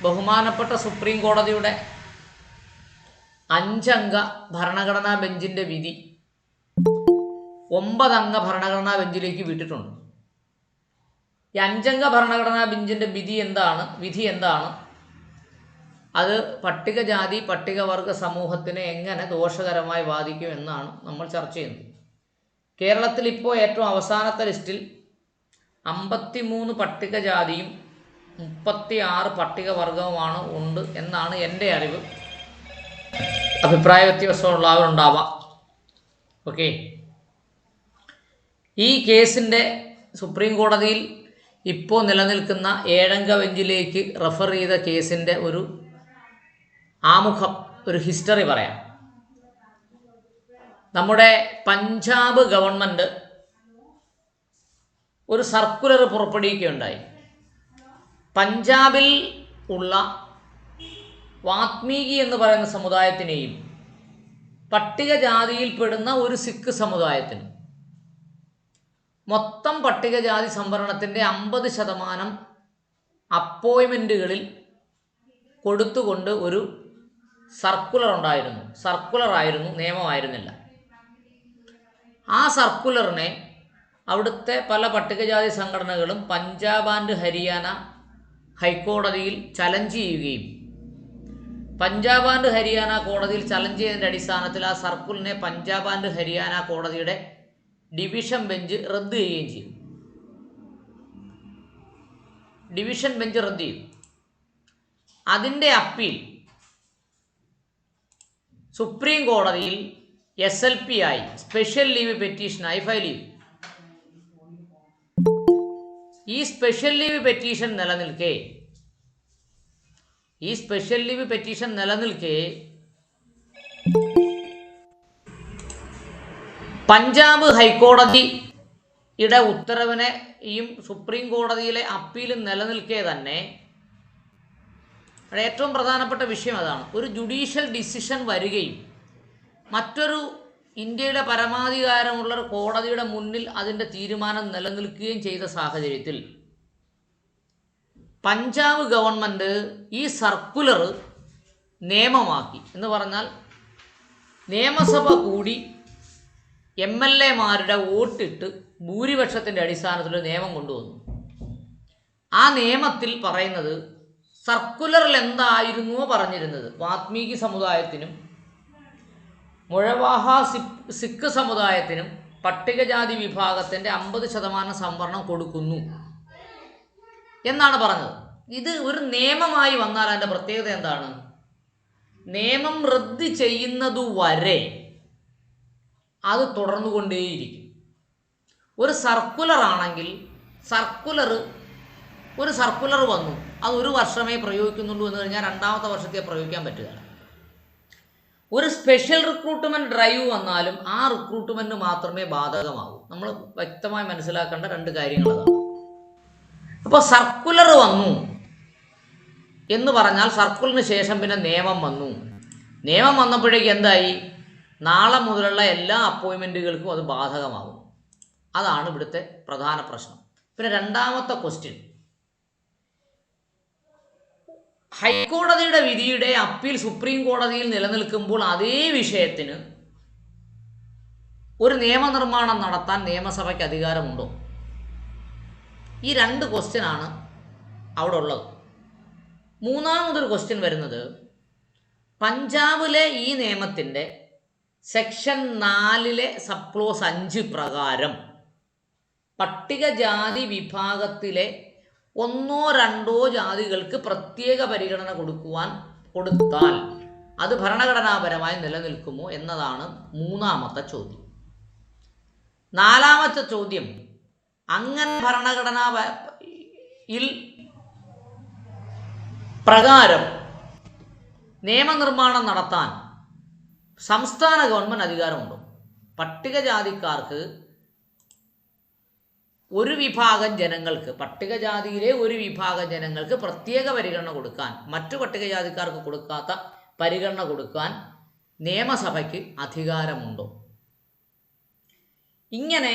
ബഹുമാനപ്പെട്ട സുപ്രീം കോടതിയുടെ 5 അംഗ ഭരണഘടനാ ബെഞ്ചിൻ്റെ വിധി 9 അംഗ ഭരണഘടനാ ബെഞ്ചിലേക്ക് വിട്ടിട്ടുണ്ട്. ഈ 5 അംഗ ഭരണഘടനാ ബെഞ്ചിൻ്റെ വിധി എന്താണ്, അത് പട്ടികജാതി പട്ടികവർഗ സമൂഹത്തിനെ എങ്ങനെ ദോഷകരമായി ബാധിക്കും എന്നാണ് നമ്മൾ ചർച്ച ചെയ്യുന്നത്. കേരളത്തിൽ ഇപ്പോൾ ഏറ്റവും അവസാനത്തെ ലിസ്റ്റിൽ 53 പട്ടികജാതിയും 36 പട്ടികവർഗവുമാണ് ഉണ്ട് എന്നാണ് എൻ്റെ അറിവ്. അഭിപ്രായ വ്യത്യാസമുള്ളവരുണ്ടാവാം. ഓക്കെ, ഈ കേസിൻ്റെ സുപ്രീം കോടതിയിൽ ഇപ്പോൾ നിലനിൽക്കുന്ന 7 അംഗ ബെഞ്ചിലേക്ക് റെഫർ ചെയ്ത കേസിൻ്റെ ഒരു ആമുഖം, ഒരു ഹിസ്റ്ററി പറയാം. നമ്മുടെ പഞ്ചാബ് ഗവൺമെൻറ് ഒരു സർക്കുലർ പുറപ്പെടുവിക്കുകയുണ്ടായി. പഞ്ചാബിൽ ഉള്ള വാത്മീകി എന്ന് പറയുന്ന സമുദായത്തിനെയും പട്ടികജാതിയിൽപ്പെടുന്ന ഒരു സിഖ് സമുദായത്തിനും മൊത്തം പട്ടികജാതി സംവരണത്തിൻ്റെ 50% അപ്പോയിൻമെൻറ്റുകളിൽ കൊടുത്തുകൊണ്ട് ഒരു സർക്കുലറായിരുന്നു, നിയമമായിരുന്നില്ല. ആ സർക്കുലറിനെ അവിടുത്തെ പല പട്ടികജാതി സംഘടനകളും പഞ്ചാബ് ആൻഡ് ഹരിയാന ഹൈക്കോടതിയിൽ ചലഞ്ച് ചെയ്യുകയും പഞ്ചാബ് ആൻഡ് ഹരിയാന കോടതിയിൽ ചലഞ്ച് ചെയ്തതിൻ്റെ അടിസ്ഥാനത്തിൽ ആ സർക്കുലറിനെ പഞ്ചാബ് ആൻഡ് ഹരിയാന കോടതിയുടെ ഡിവിഷൻ ബെഞ്ച് റദ്ദ് ചെയ്യുകയും ചെയ്തു. ഡിവിഷൻ ബെഞ്ച് റദ്ദ് ചെയ്തു. അതിൻ്റെ അപ്പീൽ സുപ്രീം കോടതിയിൽ SLP ആയി, സ്പെഷ്യൽ ലീവ് പെറ്റീഷനായി ഫയൽ ചെയ്തു. ഈ സ്പെഷ്യൽ ലീവ് പെറ്റീഷൻ നിലനിൽക്കെ പഞ്ചാബ് ഹൈക്കോടതിയുടെ ഉത്തരവിനെയും സുപ്രീം കോടതിയിലെ അപ്പീലും നിലനിൽക്കെ തന്നെ ഏറ്റവും പ്രധാനപ്പെട്ട വിഷയം അതാണ്. ഒരു ജുഡീഷ്യൽ ഡിസിഷൻ വരികയും മറ്റൊരു ഇന്ത്യയുടെ പരമാധികാരമുള്ള കോടതിയുടെ മുന്നിൽ അതിൻ്റെ തീരുമാനം നിലനിൽക്കുകയും ചെയ്ത സാഹചര്യത്തിൽ പഞ്ചാബ് ഗവൺമെൻറ് ഈ സർക്കുലർ നിയമമാക്കി. എന്ന് പറഞ്ഞാൽ നിയമസഭ കൂടി MLA മാരുടെ വോട്ടിട്ട് ഭൂരിപക്ഷത്തിൻ്റെ അടിസ്ഥാനത്തിൽ നിയമം കൊണ്ടുവന്നു. ആ നിയമത്തിൽ പറയുന്നത്, സർക്കുലറിൽ എന്തായിരുന്നുവോ പറഞ്ഞിരുന്നത്, വാത്മീകി സമുദായത്തിനും മുഴവാഹ സിഖ് സമുദായത്തിനും പട്ടികജാതി വിഭാഗത്തിൻ്റെ 50% സംവരണം കൊടുക്കുന്നു എന്നാണ് പറഞ്ഞത്. ഇത് ഒരു നിയമമായി വന്നാൽ അതിൻ്റെ പ്രത്യേകത എന്താണ്? നിയമം റദ്ദ് ചെയ്യുന്നതുവരെ അത് തുടർന്നുകൊണ്ടേയിരിക്കും. ഒരു സർക്കുലർ ആണെങ്കിൽ ഒരു സർക്കുലർ വന്നു, അത് 1 വർഷമേ പ്രയോഗിക്കുന്നുള്ളൂ എന്ന് കഴിഞ്ഞാൽ 2ാമത്തെ വർഷത്തെ പ്രയോഗിക്കാൻ പറ്റുകയില്ല. ഒരു സ്പെഷ്യൽ റിക്രൂട്ട്മെൻറ്റ് ഡ്രൈവ് വന്നാലും ആ റിക്രൂട്ട്മെൻറ്റ് മാത്രമേ ബാധകമാകൂ. നമ്മൾ വ്യക്തമായി മനസ്സിലാക്കേണ്ട 2 കാര്യങ്ങളതാണ്. അപ്പോൾ സർക്കുലർ വന്നു എന്ന് പറഞ്ഞാൽ സർക്കുലറിന് ശേഷം പിന്നെ നിയമം വന്നു. നിയമം വന്നപ്പോഴേക്ക് എന്തായി? നാളെ മുതലുള്ള എല്ലാ അപ്പോയിൻമെൻറ്റുകൾക്കും അത് ബാധകമാകും. അതാണ് ഇവിടുത്തെ പ്രധാന പ്രശ്നം. പിന്നെ 2ാമത്തെ ക്വസ്റ്റ്യൻ, ഹൈക്കോടതിയുടെ വിധിയുടെ അപ്പീൽ സുപ്രീം കോടതിയിൽ നിലനിൽക്കുമ്പോൾ അതേ വിഷയത്തിന് ഒരു നിയമനിർമ്മാണം നടത്താൻ നിയമസഭയ്ക്ക് അധികാരമുണ്ടോ? ഈ 2 ക്വസ്റ്റ്യനാണ് അവിടെ ഉള്ളത്. 3ാമതൊരു ക്വസ്റ്റ്യൻ വരുന്നത്, പഞ്ചാബിലെ ഈ നിയമത്തിൻ്റെ സെക്ഷൻ 4 സബ്ക്ലോസ് 5 പ്രകാരം പട്ടികജാതി വിഭാഗത്തിലെ 1 or 2 ജാതികൾക്ക് പ്രത്യേക പരിഗണന കൊടുത്താൽ അത് ഭരണഘടനാപരമായി നിലനിൽക്കുമോ എന്നതാണ് 3ാമത്തെ ചോദ്യം. 4ാമത്തെ ചോദ്യം, അങ്ങനെ ഭരണഘടനയിൽ പ്രകാരം നിയമനിർമ്മാണം നടത്താൻ സംസ്ഥാന ഗവൺമെൻറ് അധികാരമുണ്ടോ? പട്ടികജാതിക്കാർക്ക് ഒരു വിഭാഗം ജനങ്ങൾക്ക്, പട്ടികജാതിയിലെ ഒരു വിഭാഗം ജനങ്ങൾക്ക് പ്രത്യേക പരിഗണന കൊടുക്കാൻ, മറ്റു പട്ടികജാതിക്കാർക്ക് കൊടുക്കാത്ത പരിഗണന കൊടുക്കാൻ നിയമസഭയ്ക്ക് അധികാരമുണ്ടോ? ഇങ്ങനെ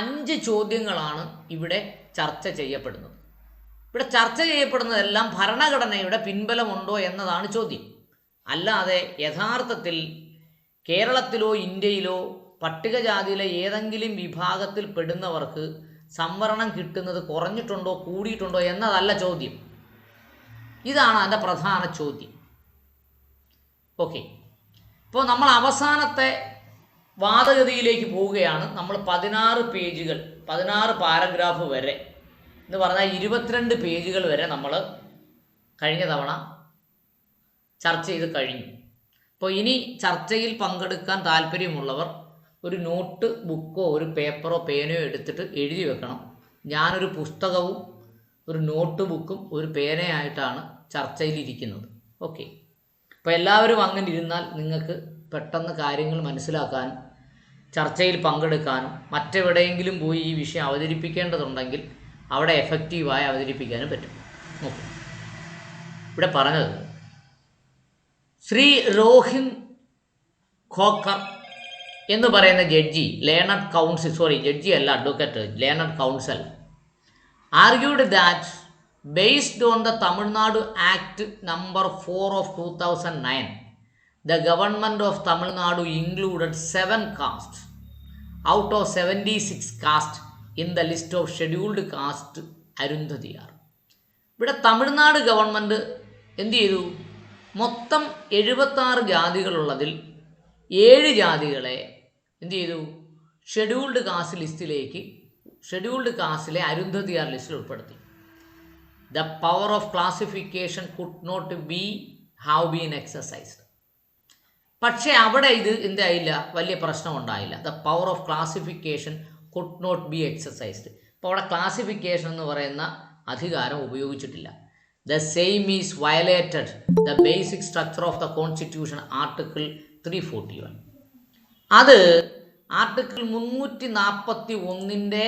5 ചോദ്യങ്ങളാണ് ഇവിടെ ചർച്ച ചെയ്യപ്പെടുന്നത്. ഇവിടെ ചർച്ച ചെയ്യപ്പെടുന്നതെല്ലാം ഭരണഘടനയുടെ പിൻബലമുണ്ടോ എന്നതാണ് ചോദ്യം. അല്ലാതെ യഥാർത്ഥത്തിൽ കേരളത്തിലോ ഇന്ത്യയിലോ പട്ടികജാതിയിലെ ഏതെങ്കിലും വിഭാഗത്തിൽ പെടുന്നവർക്ക് സംവരണം കിട്ടുന്നത് കുറഞ്ഞിട്ടുണ്ടോ കൂടിയിട്ടുണ്ടോ എന്നതല്ല ചോദ്യം. ഇതാണ് അതിൻ്റെ പ്രധാന ചോദ്യം. ഓക്കെ, ഇപ്പോൾ നമ്മൾ അവസാനത്തെ വാദഗതിയിലേക്ക് പോവുകയാണ്. നമ്മൾ 16 പാരഗ്രാഫ് വരെ എന്ന് പറഞ്ഞാൽ 22 പേജുകൾ വരെ നമ്മൾ കഴിഞ്ഞ തവണ ചർച്ച ചെയ്ത് കഴിഞ്ഞു. അപ്പോൾ ഇനി ചർച്ചയിൽ പങ്കെടുക്കാൻ താല്പര്യമുള്ളവർ ഒരു നോട്ട് ബുക്കോ ഒരു പേപ്പറോ പേനയോ എടുത്തിട്ട് എഴുതി വെക്കണം. ഞാനൊരു പുസ്തകവും ഒരു നോട്ട് ബുക്കും ഒരു പേനയായിട്ടാണ് ചർച്ചയിലിരിക്കുന്നത്. ഓക്കെ, അപ്പോൾ എല്ലാവരും അങ്ങനെ ഇരുന്നാൽ നിങ്ങൾക്ക് പെട്ടെന്ന് കാര്യങ്ങൾ മനസ്സിലാക്കാനും ചർച്ചയിൽ പങ്കെടുക്കാനും മറ്റെവിടെയെങ്കിലും പോയി ഈ വിഷയം അവതരിപ്പിക്കേണ്ടതുണ്ടെങ്കിൽ അവിടെ എഫക്റ്റീവായി അവതരിപ്പിക്കാനും പറ്റും. ഓക്കെ, ഇവിടെ പറഞ്ഞത് ശ്രീ രോഹിൻ ഖോക്കർ എന്ന് പറയുന്ന ജഡ്ജി ലേണഡ് കൗൺസിൽ, ജഡ്ജി അല്ല advocate, learned counsel argued that based on the Tamil Nadu Act number 4 of 2009, the government of Tamil Nadu included 7 castes out of 76 castes in the list of scheduled caste Arunthathiyar. ഇവിടെ Tamil Nadu government എന്ത് ചെയ്തു? മൊത്തം 76 ജാതികളുള്ളതിൽ 7 ജാതികളെ എന്ത് ചെയ്തു? Scheduled caste ലിസ്റ്റിലേക്ക്, scheduled കാസ്റ്റിലെ അരുന്ധതിയാർ ലിസ്റ്റിൽ ഉൾപ്പെടുത്തി. The power of classification could not have been exercised. പക്ഷേ അവിടെ ഇത് എന്തായില്ല, വലിയ പ്രശ്നം ഉണ്ടായില്ല. The power of classification could not be exercised. അപ്പോൾ അവിടെ ക്ലാസിഫിക്കേഷൻ എന്ന് പറയുന്ന അധികാരം ഉപയോഗിച്ചിട്ടില്ല. The same is violated the basic structure of the constitution article 341. അത് ആർട്ടിക്കിൾ 341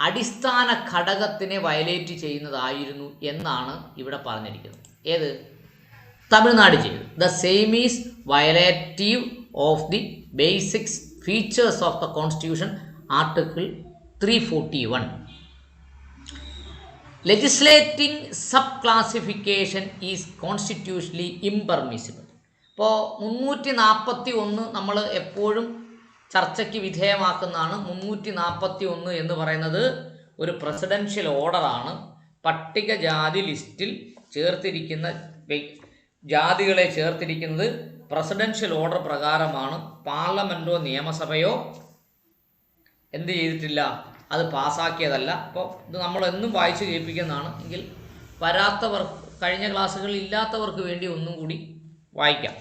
അടിസ്ഥാന ഘടകത്തിനെ വയലേറ്റ് ചെയ്യുന്നതായിരുന്നു എന്നാണ് ഇവിടെ പറഞ്ഞിരിക്കുന്നത്. ഏത്? തമിഴ്നാട് ചെയ്തു. The same is violative of the basics features of the constitution article 341. Legislating sub classification is constitutionally impermissible. ഇപ്പോൾ 341 നമ്മൾ എപ്പോഴും ചർച്ചയ്ക്ക് വിധേയമാക്കുന്നതാണ്. 341 എന്ന് പറയുന്നത് ഒരു പ്രസിഡൻഷ്യൽ ഓർഡറാണ്. പട്ടികജാതി ലിസ്റ്റിൽ ചേർത്തിരിക്കുന്ന ജാതികളെ ചേർത്തിരിക്കുന്നത് പ്രസിഡൻഷ്യൽ ഓർഡർ പ്രകാരമാണ്. പാർലമെൻറ്റോ നിയമസഭയോ എന്ത് ചെയ്തിട്ടില്ല, അത് പാസ്സാക്കിയതല്ല. അപ്പോൾ ഇത് നമ്മളെന്നും വായിച്ച് കേൾപ്പിക്കുന്നതാണ്. എങ്കിൽ വരാത്തവർ, കഴിഞ്ഞ ക്ലാസ്സുകളിൽ ഇല്ലാത്തവർക്ക് വേണ്ടി ഒന്നും കൂടി വായിക്കാം.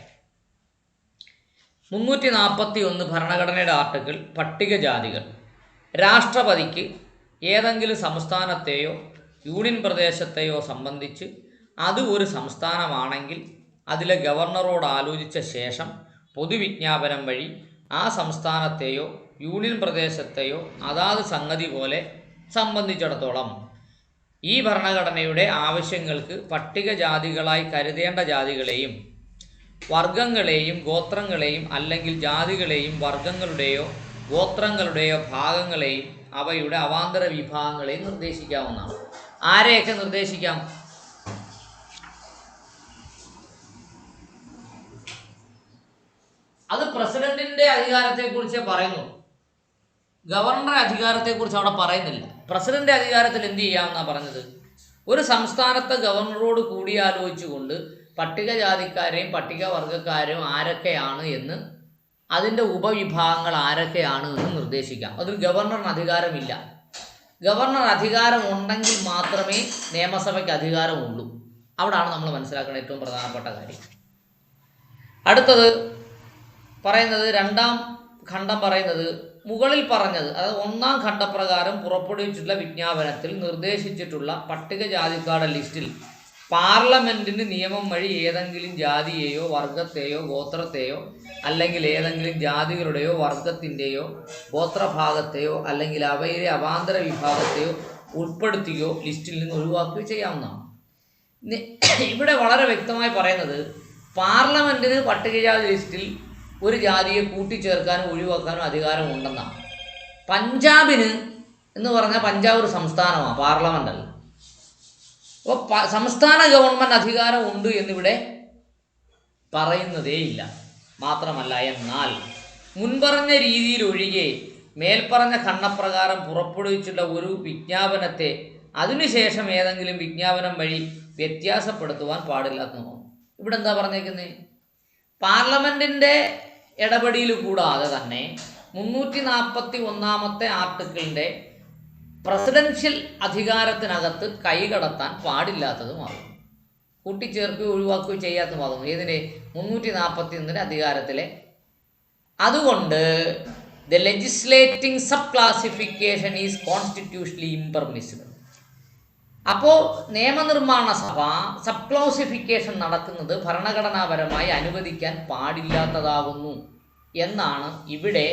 341 ഭരണഘടനയുടെ ആർട്ടിക്കിൾ പട്ടികജാതികൾ രാഷ്ട്രപതിക്ക് ഏതെങ്കിലും സംസ്ഥാനത്തെയോ യൂണിയൻ പ്രദേശത്തെയോ സംബന്ധിച്ച് അത് ഒരു സംസ്ഥാനമാണെങ്കിൽ അതിലെ ഗവർണറോട് ആലോചിച്ച ശേഷം പൊതുവിജ്ഞാപനം വഴി ആ സംസ്ഥാനത്തെയോ യൂണിയൻ പ്രദേശത്തെയോ അതാത് സംഗതി പോലെ സംബന്ധിച്ചിടത്തോളം ഈ ഭരണഘടനയുടെ ആവശ്യങ്ങൾക്ക് പട്ടികജാതികളായി കരുതേണ്ട ജാതികളെയും വർഗങ്ങളെയും ഗോത്രങ്ങളെയും അല്ലെങ്കിൽ ജാതികളെയും വർഗങ്ങളുടെയോ ഗോത്രങ്ങളുടെയോ ഭാഗങ്ങളെയും അവയുടെ അവാന്തര വിഭാഗങ്ങളെയും നിർദ്ദേശിക്കാവുന്നതാണ്. ആരെയൊക്കെ നിർദ്ദേശിക്കാം? അത് പ്രസിഡന്റിന്റെ അധികാരത്തെക്കുറിച്ച് പറയുന്നു. ഗവർണറുടെ അധികാരത്തെക്കുറിച്ച് അവിടെ പറയുന്നില്ല. പ്രസിഡന്റ് അധികാരത്തിൽ എന്ത് ചെയ്യാമെന്നാണ് പറഞ്ഞത്? ഒരു സംസ്ഥാനത്തെ ഗവർണറോട് കൂടിയാലോചിച്ചുകൊണ്ട് പട്ടികജാതിക്കാരെയും പട്ടികവർഗക്കാരെയും ആരൊക്കെയാണ് എന്ന്, അതിൻ്റെ ഉപവിഭാഗങ്ങൾ ആരൊക്കെയാണ് എന്ന് നിർദ്ദേശിക്കാം. അതിൽ ഗവർണറിന് അധികാരമില്ല. ഗവർണർ അധികാരം ഉണ്ടെങ്കിൽ മാത്രമേ നിയമസഭയ്ക്ക് അധികാരമുള്ളൂ. അവിടാണ് നമ്മൾ മനസ്സിലാക്കേണ്ട ഏറ്റവും പ്രധാനപ്പെട്ട കാര്യം. അടുത്തത് പറയുന്നത്, രണ്ടാം ഖണ്ഡം പറയുന്നത് മുകളിൽ പറഞ്ഞത്, അതായത് ഒന്നാം ഖണ്ഡപ്രകാരം പുറപ്പെടുവിച്ചിട്ടുള്ള വിജ്ഞാപനത്തിൽ നിർദ്ദേശിച്ചിട്ടുള്ള പട്ടികജാതിക്കാരുടെ ലിസ്റ്റിൽ പാർലമെൻറ്റിന് നിയമം വഴി ഏതെങ്കിലും ജാതിയെയോ വർഗത്തെയോ ഗോത്രത്തെയോ അല്ലെങ്കിൽ ഏതെങ്കിലും ജാതികളുടെയോ വർഗത്തിൻ്റെയോ ഗോത്രഭാഗത്തെയോ അല്ലെങ്കിൽ അവയിലെ അവാന്തര വിഭാഗത്തെയോ ഉൾപ്പെടുത്തുകയോ ലിസ്റ്റിൽ നിന്ന് ഒഴിവാക്കുകയോ ചെയ്യാവുന്നതാണ്. ഇവിടെ വളരെ വ്യക്തമായി പറയുന്നത്, പാർലമെൻറ്റിന് പട്ടികജാതി ലിസ്റ്റിൽ ഒരു ജാതിയെ കൂട്ടിച്ചേർക്കാനും ഒഴിവാക്കാനും അധികാരമുണ്ടെന്നാണ്. പഞ്ചാബിന് എന്ന് പറഞ്ഞാൽ പഞ്ചാബ് ഒരു സംസ്ഥാനമാണ്, പാർലമെൻ്റ് അല്ല. അപ്പോൾ സംസ്ഥാന ഗവൺമെൻറ് അധികാരം ഉണ്ട് എന്നിവിടെ പറയുന്നതേയില്ല. മാത്രമല്ല, എന്നാൽ മുൻപറഞ്ഞ രീതിയിൽ ഒഴികെ മേൽപ്പറഞ്ഞ ഖണ്ഡപ്രകാരം പുറപ്പെടുവിച്ചുള്ള ഒരു വിജ്ഞാപനത്തെ അതിനുശേഷം ഏതെങ്കിലും വിജ്ഞാപനം വഴി വ്യത്യാസപ്പെടുത്തുവാൻ പാടില്ലാത്തതാണ്. ഇവിടെ എന്താ പറഞ്ഞേക്കുന്നത്? പാർലമെൻറ്റിൻ്റെ ഇടപെടൽ കൂടാതെ തന്നെ 341 ആർട്ടിക്കിളിൻ്റെ പ്രസിഡൻഷ്യൽ അധികാരത്തിനകത്ത് കൈകടത്താൻ പാടില്ലാത്തതുമാകും. കൂട്ടിച്ചേർക്കുകയോ ഒഴിവാക്കുകയോ ചെയ്യാത്തതുമാകും. ഏതിന്? 341 അധികാരത്തിലെ. അതുകൊണ്ട് the legislating sub classification is constitutionally impermissible. അപ്പോൾ നിയമനിർമ്മാണ സഭ സബ് ക്ലാസിഫിക്കേഷൻ നടത്തുന്നത് ഭരണഘടനാപരമായി അനുവദിക്കാൻ പാടില്ലാത്തതാകുന്നു എന്നാണ് ഇവിടെ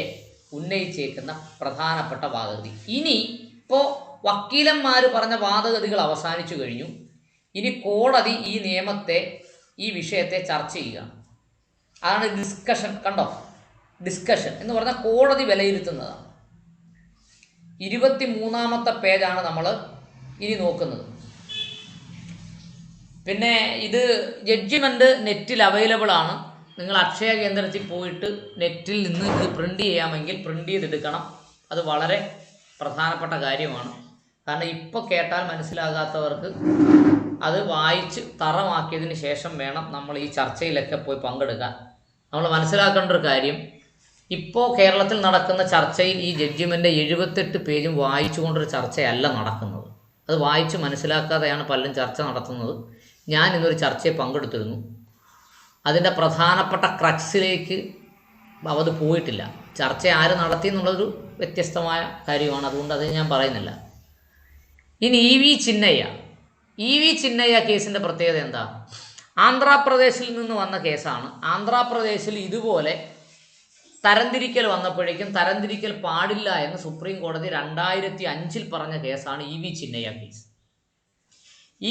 ഉന്നയിച്ചേക്കുന്ന പ്രധാനപ്പെട്ട വാദഗതി. ഇനി ഇപ്പോൾ വക്കീലന്മാർ പറഞ്ഞ വാദഗതികൾ അവസാനിച്ചു കഴിഞ്ഞു. ഇനി കോടതി ഈ നിയമത്തെ, ഈ വിഷയത്തെ ചർച്ച ചെയ്യുകയാണ്. അതാണ് ഡിസ്കഷൻ. കണ്ടോ, ഡിസ്കഷൻ എന്ന് പറഞ്ഞാൽ കോടതി വിലയിരുത്തുന്നതാണ്. 23 പേജാണ് നമ്മൾ ഇനി നോക്കുന്നത്. പിന്നെ ഇത് ജഡ്ജിമെൻറ്റ് നെറ്റിൽ അവൈലബിൾ ആണ്. നിങ്ങൾ അക്ഷയ കേന്ദ്രത്തിൽ പോയിട്ട് നെറ്റിൽ നിന്ന് ഇത് പ്രിൻ്റ് ചെയ്യാമെങ്കിൽ പ്രിൻ്റ് ചെയ്തെടുക്കണം. അത് വളരെ പ്രധാനപ്പെട്ട കാര്യമാണ്. കാരണം ഇപ്പോൾ കേട്ടാൽ മനസ്സിലാകാത്തവർക്ക് അത് വായിച്ച് തറമാക്കിയതിന് ശേഷം വേണം നമ്മൾ ഈ ചർച്ചയിലൊക്കെ പോയി പങ്കെടുക്കാൻ. നമ്മൾ മനസ്സിലാക്കേണ്ട ഒരു കാര്യം, ഇപ്പോൾ കേരളത്തിൽ നടക്കുന്ന ചർച്ചയിൽ ഈ ജഡ്ജിമെൻ്റ് 78 പേജും വായിച്ചുകൊണ്ടൊരു ചർച്ചയല്ല നടക്കുന്നത്. അത് വായിച്ച് മനസ്സിലാക്കാതെയാണ് പലരും ചർച്ച നടത്തുന്നത്. ഞാൻ ഇന്നൊരു ചർച്ചയിൽ പങ്കെടുത്തിരുന്നു. അതിൻ്റെ പ്രധാനപ്പെട്ട ക്രക്സിലേക്ക് അത് പോയിട്ടില്ല. ചർച്ച ആര് നടത്തി എന്നുള്ളതൊരു വ്യത്യസ്തമായ കാര്യമാണ്. അതുകൊണ്ട് അത് ഞാൻ പറയുന്നില്ല. ഇനി ഇ വി ചിന്നയ്യ കേസിൻ്റെ പ്രത്യേകത എന്താ? ആന്ധ്രാപ്രദേശിൽ നിന്ന് വന്ന കേസാണ്. ആന്ധ്രാപ്രദേശിൽ ഇതുപോലെ തരംതിരിക്കൽ വന്നപ്പോഴേക്കും തരംതിരിക്കൽ പാടില്ല എന്ന് സുപ്രീം കോടതി 2005 പറഞ്ഞ കേസാണ് E V Chinnaiah case.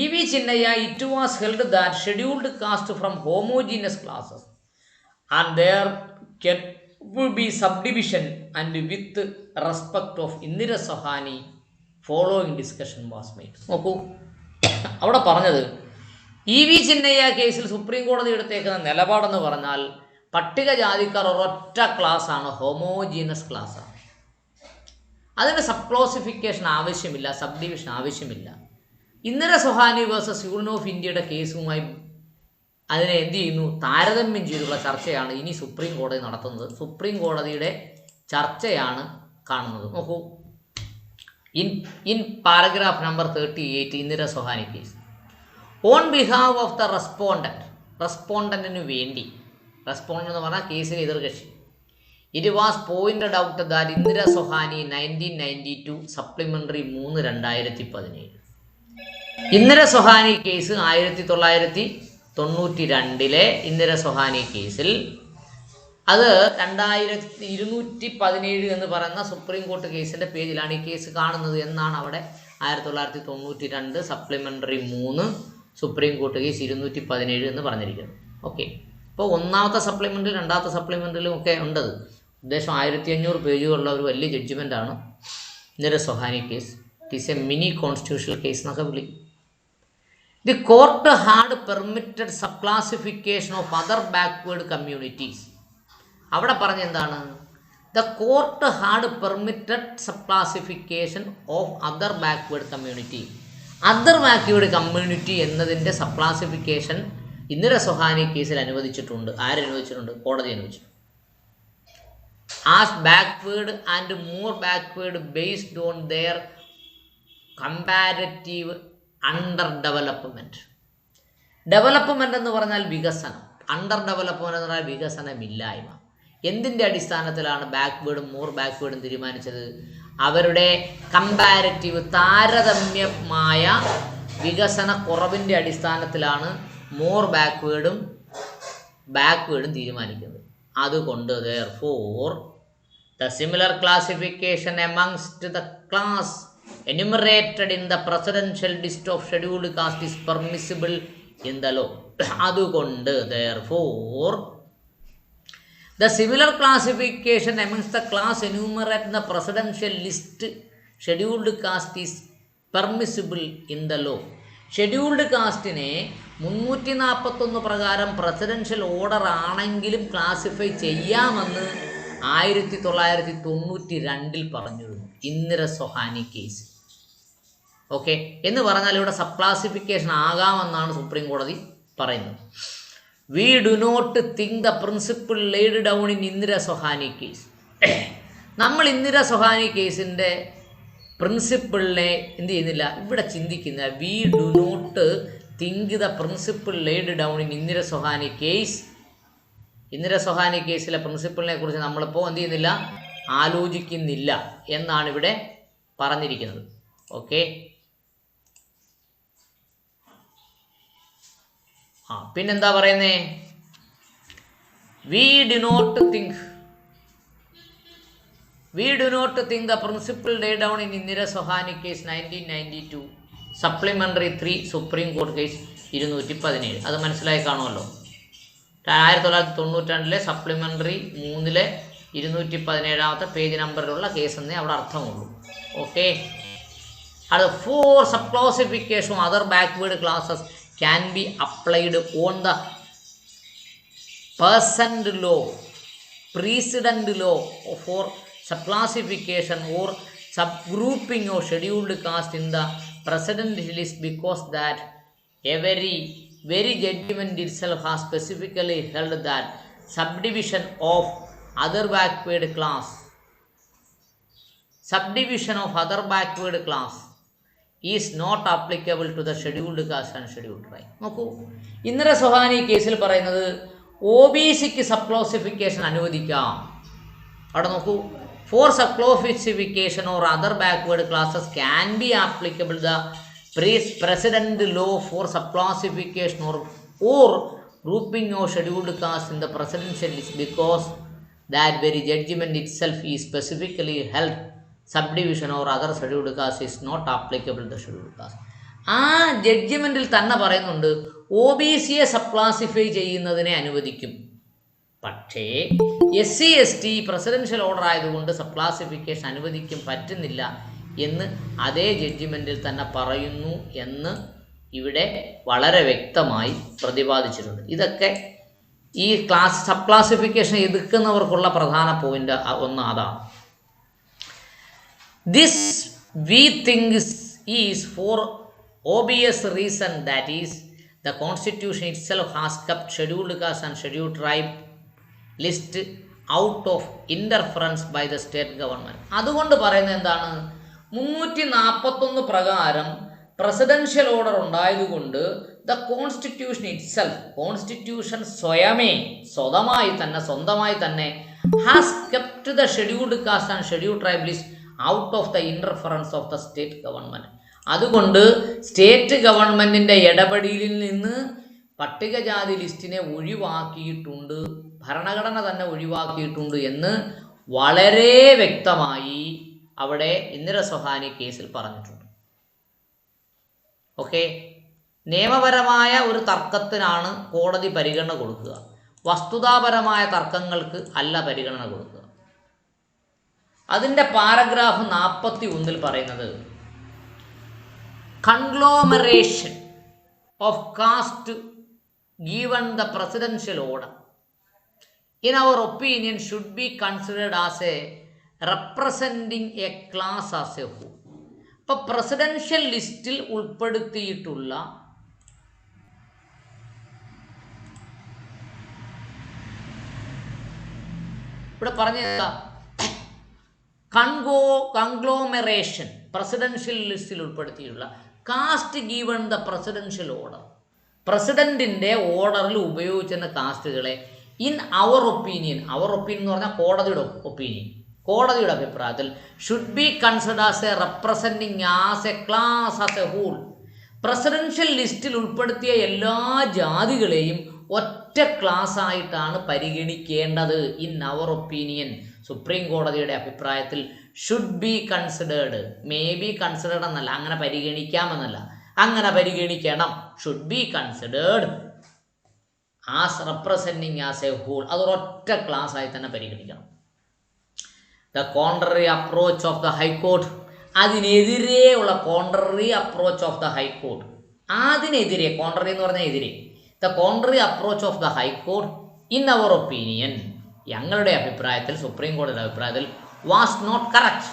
E V Chinnaiah, it was held that scheduled caste from homogeneous classes and there would be subdivision and with respect of Indira Sohani following discussion was made. നോക്കൂ, അവിടെ പറഞ്ഞത് ഇ വി ചിന്നയ്യ കേസിൽ supreme കോടതി എടുത്തേക്കുന്ന നിലപാടെന്ന് പറഞ്ഞാൽ പട്ടികജാതിക്കാർ ഒരൊറ്റ ക്ലാസ്സാണ്, homogeneous ക്ലാസ്സാണ്. അതിന് സബ് ക്ലാസിഫിക്കേഷൻ ആവശ്യമില്ല, സബ് ഡിവിഷൻ ആവശ്യമില്ല. Indira Sawhney versus union of ഇന്ത്യയുടെ കേസുമായി അതിനെ എന്ത് ചെയ്യുന്നു? താരതമ്യം ചെയ്തുള്ള ചർച്ചയാണ് ഇനി സുപ്രീം കോടതി നടത്തുന്നത്. സുപ്രീം കോടതിയുടെ ചർച്ചയാണ് കാണുന്നത്. നോക്കൂ, in paragraph number 38 Indira Sawhney case, on behalf of the റെസ്പോണ്ടൻറ്റിന് വേണ്ടി, റെസ്പോണ്ടൻ്റ് എന്ന് പറഞ്ഞാൽ കേസിന് എതിർകക്ഷി, it was pointed out that Indira Sawhney 1992 supplementary 3 2017. Indira Sawhney case 1992 Indira Sawhney കേസിൽ അത് 2217 എന്ന് പറയുന്ന സുപ്രീം കോർട്ട് കേസിൻ്റെ പേജിലാണ് ഈ കേസ് കാണുന്നത് എന്നാണ് അവിടെ 1992 സപ്ലിമെൻ്ററി 3 സുപ്രീം കോർട്ട് കേസ് 217 എന്ന് പറഞ്ഞിരിക്കുന്നത്. ഓക്കെ, ഇപ്പോൾ ഒന്നാമത്തെ സപ്ലിമെൻ്റിൽ 2ാമത്തെ സപ്ലിമെൻ്റിലും ഒക്കെ ഉണ്ടത്. ഉദ്ദേശം 1500 പേജുകളുള്ള ഒരു വലിയ ജഡ്ജ്മെൻ്റാണ് Indira Sawhney case. It is a mini constitutional case എന്നൊക്കെ വിളിക്കും. The court had permitted subclassification of other backward communities. അവിടെ പറഞ്ഞ എന്താണ്? The court had permitted subclassification of other backward community. Other backward community എന്നതിൻ്റെ സബ്ക്ലാസിഫിക്കേഷൻ ഇന്ദിര സൊഹാനി കേസിൽ അനുവദിച്ചിട്ടുണ്ട്. ആരനുവദിച്ചിട്ടുണ്ട്? കോടതി അനുവദിച്ചിട്ടുണ്ട്. As backward and more backward based on their comparative under development. Development എന്ന് പറഞ്ഞാൽ വികസനം, അണ്ടർ ഡെവലപ്മെൻ്റ് എന്ന് പറഞ്ഞാൽ വികസനമില്ലായ്മ. എന്തിൻ്റെ അടിസ്ഥാനത്തിലാണ് ബാക്ക്വേർഡും മോർ ബാക്ക്വേർഡും തീരുമാനിച്ചത്? അവരുടെ കമ്പാരറ്റീവ്, താരതമ്യമായ വികസന കുറവിൻ്റെ അടിസ്ഥാനത്തിലാണ് മോർ ബാക്ക്വേർഡും തീരുമാനിക്കുന്നത്. അതുകൊണ്ട് therefore the similar classification amongst the class enumerated in the presidential list of scheduled caste is permissible in the law. അതുകൊണ്ട് therefore the similar classification amongst the class enumerated in the presidential list scheduled caste is permissible in the law. Scheduled കാസ്റ്റിനെ 341 പ്രകാരം presidential order ആണെങ്കിലും classify ചെയ്യാമെന്ന് 1992 പറഞ്ഞിരുന്നു Indira Sawhney case. Okay, എന്ന് പറഞ്ഞാൽ ഇവിടെ sub classification ആകാമെന്നാണ് supreme കോടതി പറയുന്നത്. We do not think the principle laid down in Indira Sawhney case. നമ്മൾ ഇന്ദിര സൊഹാനി കേസിൻ്റെ പ്രിൻസിപ്പിളിനെ എന്ത് ചെയ്യുന്നില്ല, ഇവിടെ ചിന്തിക്കുന്നില്ല. We do not think the principle laid down in Indira Sawhney case. Indira Sawhney കേസിലെ പ്രിൻസിപ്പിളിനെ കുറിച്ച് നമ്മളിപ്പോൾ എന്ത് ചെയ്യുന്നില്ല, ആലോചിക്കുന്നില്ല എന്നാണ് ഇവിടെ പറഞ്ഞിരിക്കുന്നത്. ഓക്കെ, പിന്നെന്താ പറയുന്നേ, we do not think the principle lay down in Indira Sawhney case 1992 supplementary 3 supreme കോടതി കേസ് 217. അത് മനസ്സിലായി കാണുമല്ലോ. 1992 സപ്ലിമെൻ്ററി 3 217 പേജ് നമ്പറിലുള്ള കേസ് എന്നേ അവിടെ അർത്ഥമുള്ളൂ. ഓക്കെ, അത് 4 sub classification other backward classes can be applied on the precedent law for subclassification or subgrouping of scheduled caste in the precedent list, because that a very judgment itself has specifically held that subdivision of other backward class is not applicable to the scheduled caste and scheduled tribe. നോക്കൂ, ഇന്ദിര സൊഹാനി കേസിൽ പറയുന്നത് OBC sub classification അനുവദിക്കാം. അവിടെ നോക്കൂ, for sub classification or other backward classes can be applicable the president law for sub classification or grouping of scheduled caste in the presidential list, because that very judgment itself is specifically held subdivision or other scheduled caste is not applicable the scheduled caste. ആ ജഡ്ജ്മെൻറ്റിൽ തന്നെ പറയുന്നുണ്ട് OBC sub classify ചെയ്യുന്നതിനെ അനുവദിക്കും. പക്ഷേ SC/ST presidential order ആയതുകൊണ്ട് sub classification അനുവദിക്കും പറ്റുന്നില്ല എന്ന് അതേ ജഡ്ജ്മെൻറ്റിൽ തന്നെ പറയുന്നു എന്ന് ഇവിടെ വളരെ വ്യക്തമായി പ്രതിപാദിച്ചിട്ടുണ്ട്. ഇതൊക്കെ ഈ സബ് ക്ലാസിഫിക്കേഷൻ എതിർക്കുന്നവർക്കുള്ള പ്രധാന പോയിന്റ് ഒന്ന് അതാണ്. This we think is for obvious reason, that is the constitution itself has kept scheduled caste and scheduled tribe list out of interference by the state government. അതുകൊണ്ട് പറയുന്നത് എന്താണ്, 341 പ്രകാരം പ്രസിഡൻഷ്യൽ ഓർഡർ ഉണ്ടായതുകൊണ്ട് the constitution itself, constitution സ്വന്തമായി തന്നെ has kept the scheduled caste and scheduled tribe list out of the interference of the state government. അതുകൊണ്ട് state ഗവൺമെൻറ്റിൻ്റെ ഇടപെടലിൽ നിന്ന് പട്ടികജാതി ലിസ്റ്റിനെ ഒഴിവാക്കിയിട്ടുണ്ട്, ഭരണഘടന തന്നെ ഒഴിവാക്കിയിട്ടുണ്ട് എന്ന് വളരെ വ്യക്തമായി അവിടെ ഇന്ദിര സൊഹാനി കേസിൽ പറഞ്ഞിട്ടുണ്ട്. ഓക്കെ, നിയമപരമായ ഒരു തർക്കത്തിനാണ് കോടതി പരിഗണന കൊടുക്കുക, വസ്തുതാപരമായ തർക്കങ്ങൾക്ക് അല്ല പരിഗണന കൊടുക്കുക. അതിൻ്റെ പാരഗ്രാഫ് 41 പറയുന്നത് conglomeration of caste given the presidential order in our opinion should be considered as a representing a class as a whole. അപ്പോൾ പ്രസിഡൻഷ്യൽ ലിസ്റ്റിൽ ഉൾപ്പെടുത്തിയിട്ടുള്ള ഇവിടെ പറഞ്ഞ കൺഗ്ലോമറേഷൻ പ്രസിഡൻഷ്യൽ ലിസ്റ്റിൽ ഉൾപ്പെടുത്തിയിട്ടുള്ള caste given the presidential order, പ്രസിഡൻറ്റിൻ്റെ ഓർഡറിൽ ഉപയോഗിച്ചിരുന്ന കാസ്റ്റുകളെ ഇൻ അവർ ഒപ്പീനിയൻ എന്ന് പറഞ്ഞാൽ കോടതിയുടെ അഭിപ്രായത്തിൽ should be consider as a representing as a class as a whole. Presidential ലിസ്റ്റിൽ ഉൾപ്പെടുത്തിയ എല്ലാ ജാതികളെയും ഒറ്റ ക്ലാസ് ആയിട്ടാണ് പരിഗണിക്കേണ്ടത്. ഇൻ അവർ ഒപ്പീനിയൻ, സുപ്രീം കോടതിയുടെ അഭിപ്രായത്തിൽ should be considered, may be considered എന്നല്ല, അങ്ങനെ പരിഗണിക്കാമെന്നല്ല, അങ്ങനെ പരിഗണിക്കണം. Should be considered as representing as a whole, അതൊരൊറ്റ ക്ലാസ് ആയി തന്നെ പരിഗണിക്കണം. The contrary approach of the high court, അതിനെതിരെയുള്ള contrary approach of the high court, അതിനെതിരെ, കോൺട്രറി എന്ന് പറഞ്ഞാൽ എതിരെ, the contrary approach of the high court in our opinion, ഞങ്ങളുടെ അഭിപ്രായത്തിൽ, സുപ്രീം കോടതിയുടെ അഭിപ്രായത്തിൽ, വാസ് നോട്ട് കറക്റ്റ്.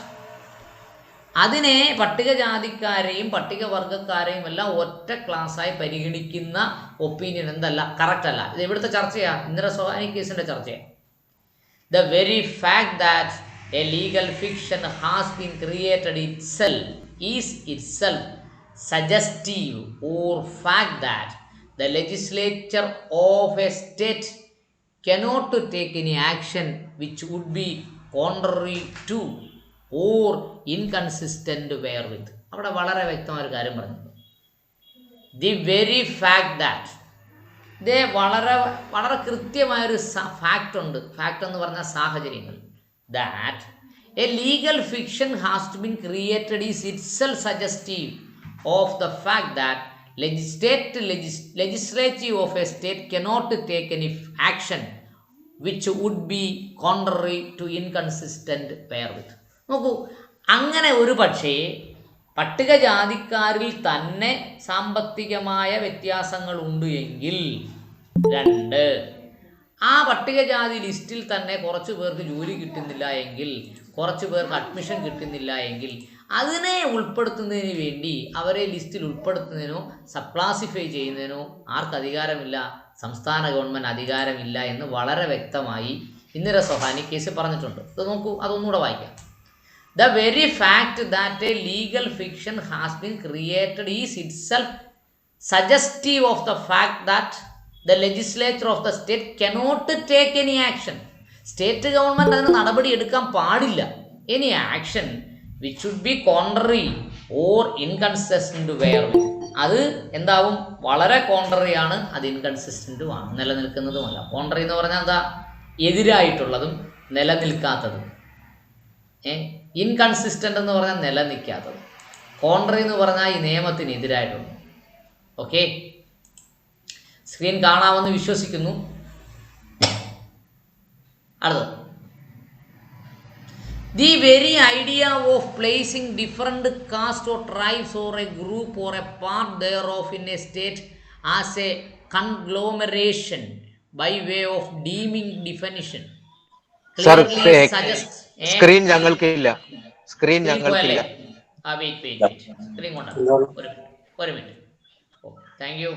അതിനെ പട്ടികജാതിക്കാരെയും പട്ടികവർഗക്കാരെയും എല്ലാം ഒറ്റ ക്ലാസ്സായി പരിഗണിക്കുന്ന ഒപ്പീനിയൻ എന്തല്ല, കറക്റ്റ് അല്ല. ഇത് എവിടുത്തെ ചർച്ചയാണ്? ഇന്ദിര സോഹാനി കേസിൻ്റെ ചർച്ചയാണ്. The very fact that a legal fiction has been created is itself suggestive, or fact that the legislature of a state cannot take any action which would be contrary to or inconsistent therewith. അവിടെ വളരെ വ്യക്തമായ ഒരു കാര്യം പറഞ്ഞു. The very fact that, ഇതേ വളരെ വളരെ കൃത്യമായൊരു ഫാക്റ്റ് ഉണ്ട്. ഫാക്റ്റ് എന്ന് പറഞ്ഞ സാഹചര്യങ്ങൾ. That a legal fiction has to been created is itself suggestive of the fact that legislative of a state cannot take any action which would be contrary to inconsistent therewith. നോക്കൂ, അങ്ങനെ ഒരു പക്ഷേ പട്ടികജാതിക്കാരിൽ തന്നെ സാമ്പത്തികമായ വ്യത്യാസങ്ങളുണ്ട് എങ്കിൽ, 2, ആ പട്ടികജാതി ലിസ്റ്റിൽ തന്നെ കുറച്ച് പേർക്ക് ജോലി കിട്ടുന്നില്ല എങ്കിൽ, കുറച്ച് പേർക്ക് അഡ്മിഷൻ കിട്ടുന്നില്ല എങ്കിൽ, അതിനെ ഉൾപ്പെടുത്തുന്നതിന് വേണ്ടി, അവരെ ലിസ്റ്റിൽ ഉൾപ്പെടുത്തുന്നതിനോ സബ്ക്ലാസിഫൈ ചെയ്യുന്നതിനോ ആർക്ക് അധികാരമില്ല? സംസ്ഥാന ഗവൺമെൻറ് അധികാരമില്ല എന്ന് വളരെ വ്യക്തമായി ഇന്ദിര സോഹാനി കേസ് പറഞ്ഞിട്ടുണ്ട്. ഇത് നോക്കൂ, അതൊന്നുകൂടെ വായിക്കാം. The very fact that a legal fiction has been created is itself suggestive of the fact that the legislature of the state cannot take any action. State government അതിന് നടപടി എടുക്കാൻ പാടില്ല. Any action which should be contrary or inconsistent therewith. അത് എന്താവും? വളരെ കോൺട്രറിയാണ്, അത് ഇൻകൺസിസ്റ്റൻറ്റുമാണ്, നിലനിൽക്കുന്നതുമല്ല. Contrary എന്ന് പറഞ്ഞാൽ എന്താ? എതിരായിട്ടുള്ളതും നിലനിൽക്കാത്തതും. ഇൻകൺസിസ്റ്റൻ്റ് എന്ന് പറഞ്ഞാൽ നിലനിൽക്കാത്തത്. കോൺട്രറി എന്ന് പറഞ്ഞാൽ ഈ നിയമത്തിന് എതിരായിട്ടുണ്ട്. ഓക്കെ, സ്ക്രീൻ കാണാമെന്ന് വിശ്വസിക്കുന്നു. അടുത്തത്, the very idea of placing different caste or tribes or a group or a part thereof in a state as a conglomeration by way of deeming definition clearly suggests. Screen ഞങ്ങൾക്കില്ല, screen ഞങ്ങൾക്കില്ല. Screen കൊണ്ടാ, ഒരു minute. Thank you.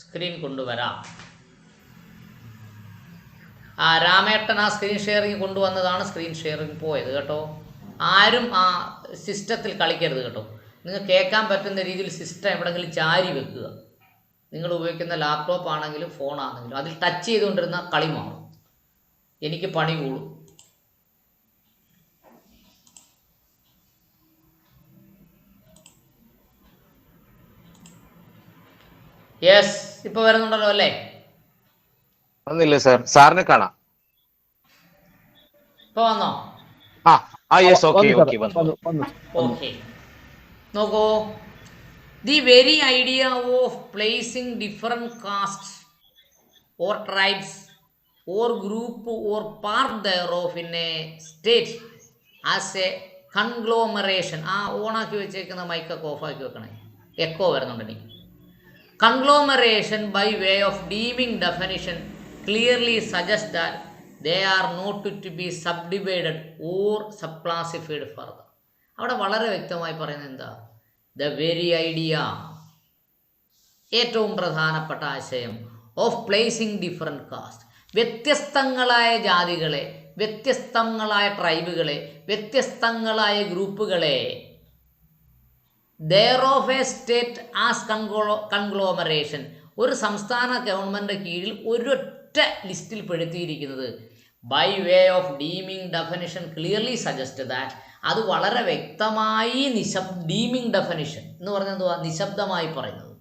Screen കൊണ്ടുവരാം. രാമേട്ടൻ ആ screen sharing കൊണ്ടുവന്നതാണ്. Screen sharing പോയത് കേട്ടോ. ആരും ആ സിസ്റ്റത്തിൽ കളിക്കരുത് കേട്ടോ. നിങ്ങൾക്ക് കേൾക്കാൻ പറ്റുന്ന രീതിയിൽ സിസ്റ്റം എവിടെയെങ്കിലും ചാരി വെക്കുക. നിങ്ങൾ ഉപയോഗിക്കുന്ന ലാപ്ടോപ്പ് ആണെങ്കിലും ഫോണാണെങ്കിലും അതിൽ ടച്ച് ചെയ്തുകൊണ്ടിരുന്ന കളി മാറും, എനിക്ക് പണി കൂടും. യെസ്, ഇപ്പൊ വരുന്നുണ്ടല്ലോ അല്ലേ? ഒന്നില്ല സാർ, സാറിനെ കാണാം. ഇപ്പൊ വന്നോ? ഓക്കെ, നോക്കൂ. The very idea of placing different castes or tribes or group or part thereof in a state as a conglomeration. ഓണാക്കി വെച്ചേക്കുന്ന മൈക്കൊക്കെ ഓഫാക്കി വെക്കണേ, എക്കോ വരുന്നുണ്ട് എനിക്ക്. Conglomeration by way of deeming definition clearly suggests that they are not to be subdivided or subclassified further. അവിടെ വളരെ വ്യക്തമായി പറയുന്നത് എന്താ? ദ വെരി ഐഡിയ, ഏറ്റവും പ്രധാനപ്പെട്ട ആശയം, ഓഫ് പ്ലേസിങ് ഡിഫറെൻറ്റ് കാസ്റ്റ്, വ്യത്യസ്തങ്ങളായ ജാതികളെ, വ്യത്യസ്തങ്ങളായ ട്രൈബുകളെ, വ്യത്യസ്തങ്ങളായ ഗ്രൂപ്പുകളെ thereof a state as conglomeration, ഒരു സംസ്ഥാന ഗവൺമെൻറ് കീഴിൽ ഒരൊറ്റ ലിസ്റ്റിൽ പെടുത്തിയിരിക്കുന്നത്. By way of deeming definition clearly suggest that, അത് വളരെ വ്യക്തമായി ഡീമിങ് ഡെഫിനിഷൻ എന്ന് പറഞ്ഞാൽ എന്തുവാ? നിശബ്ദമായി പറയുന്നത്.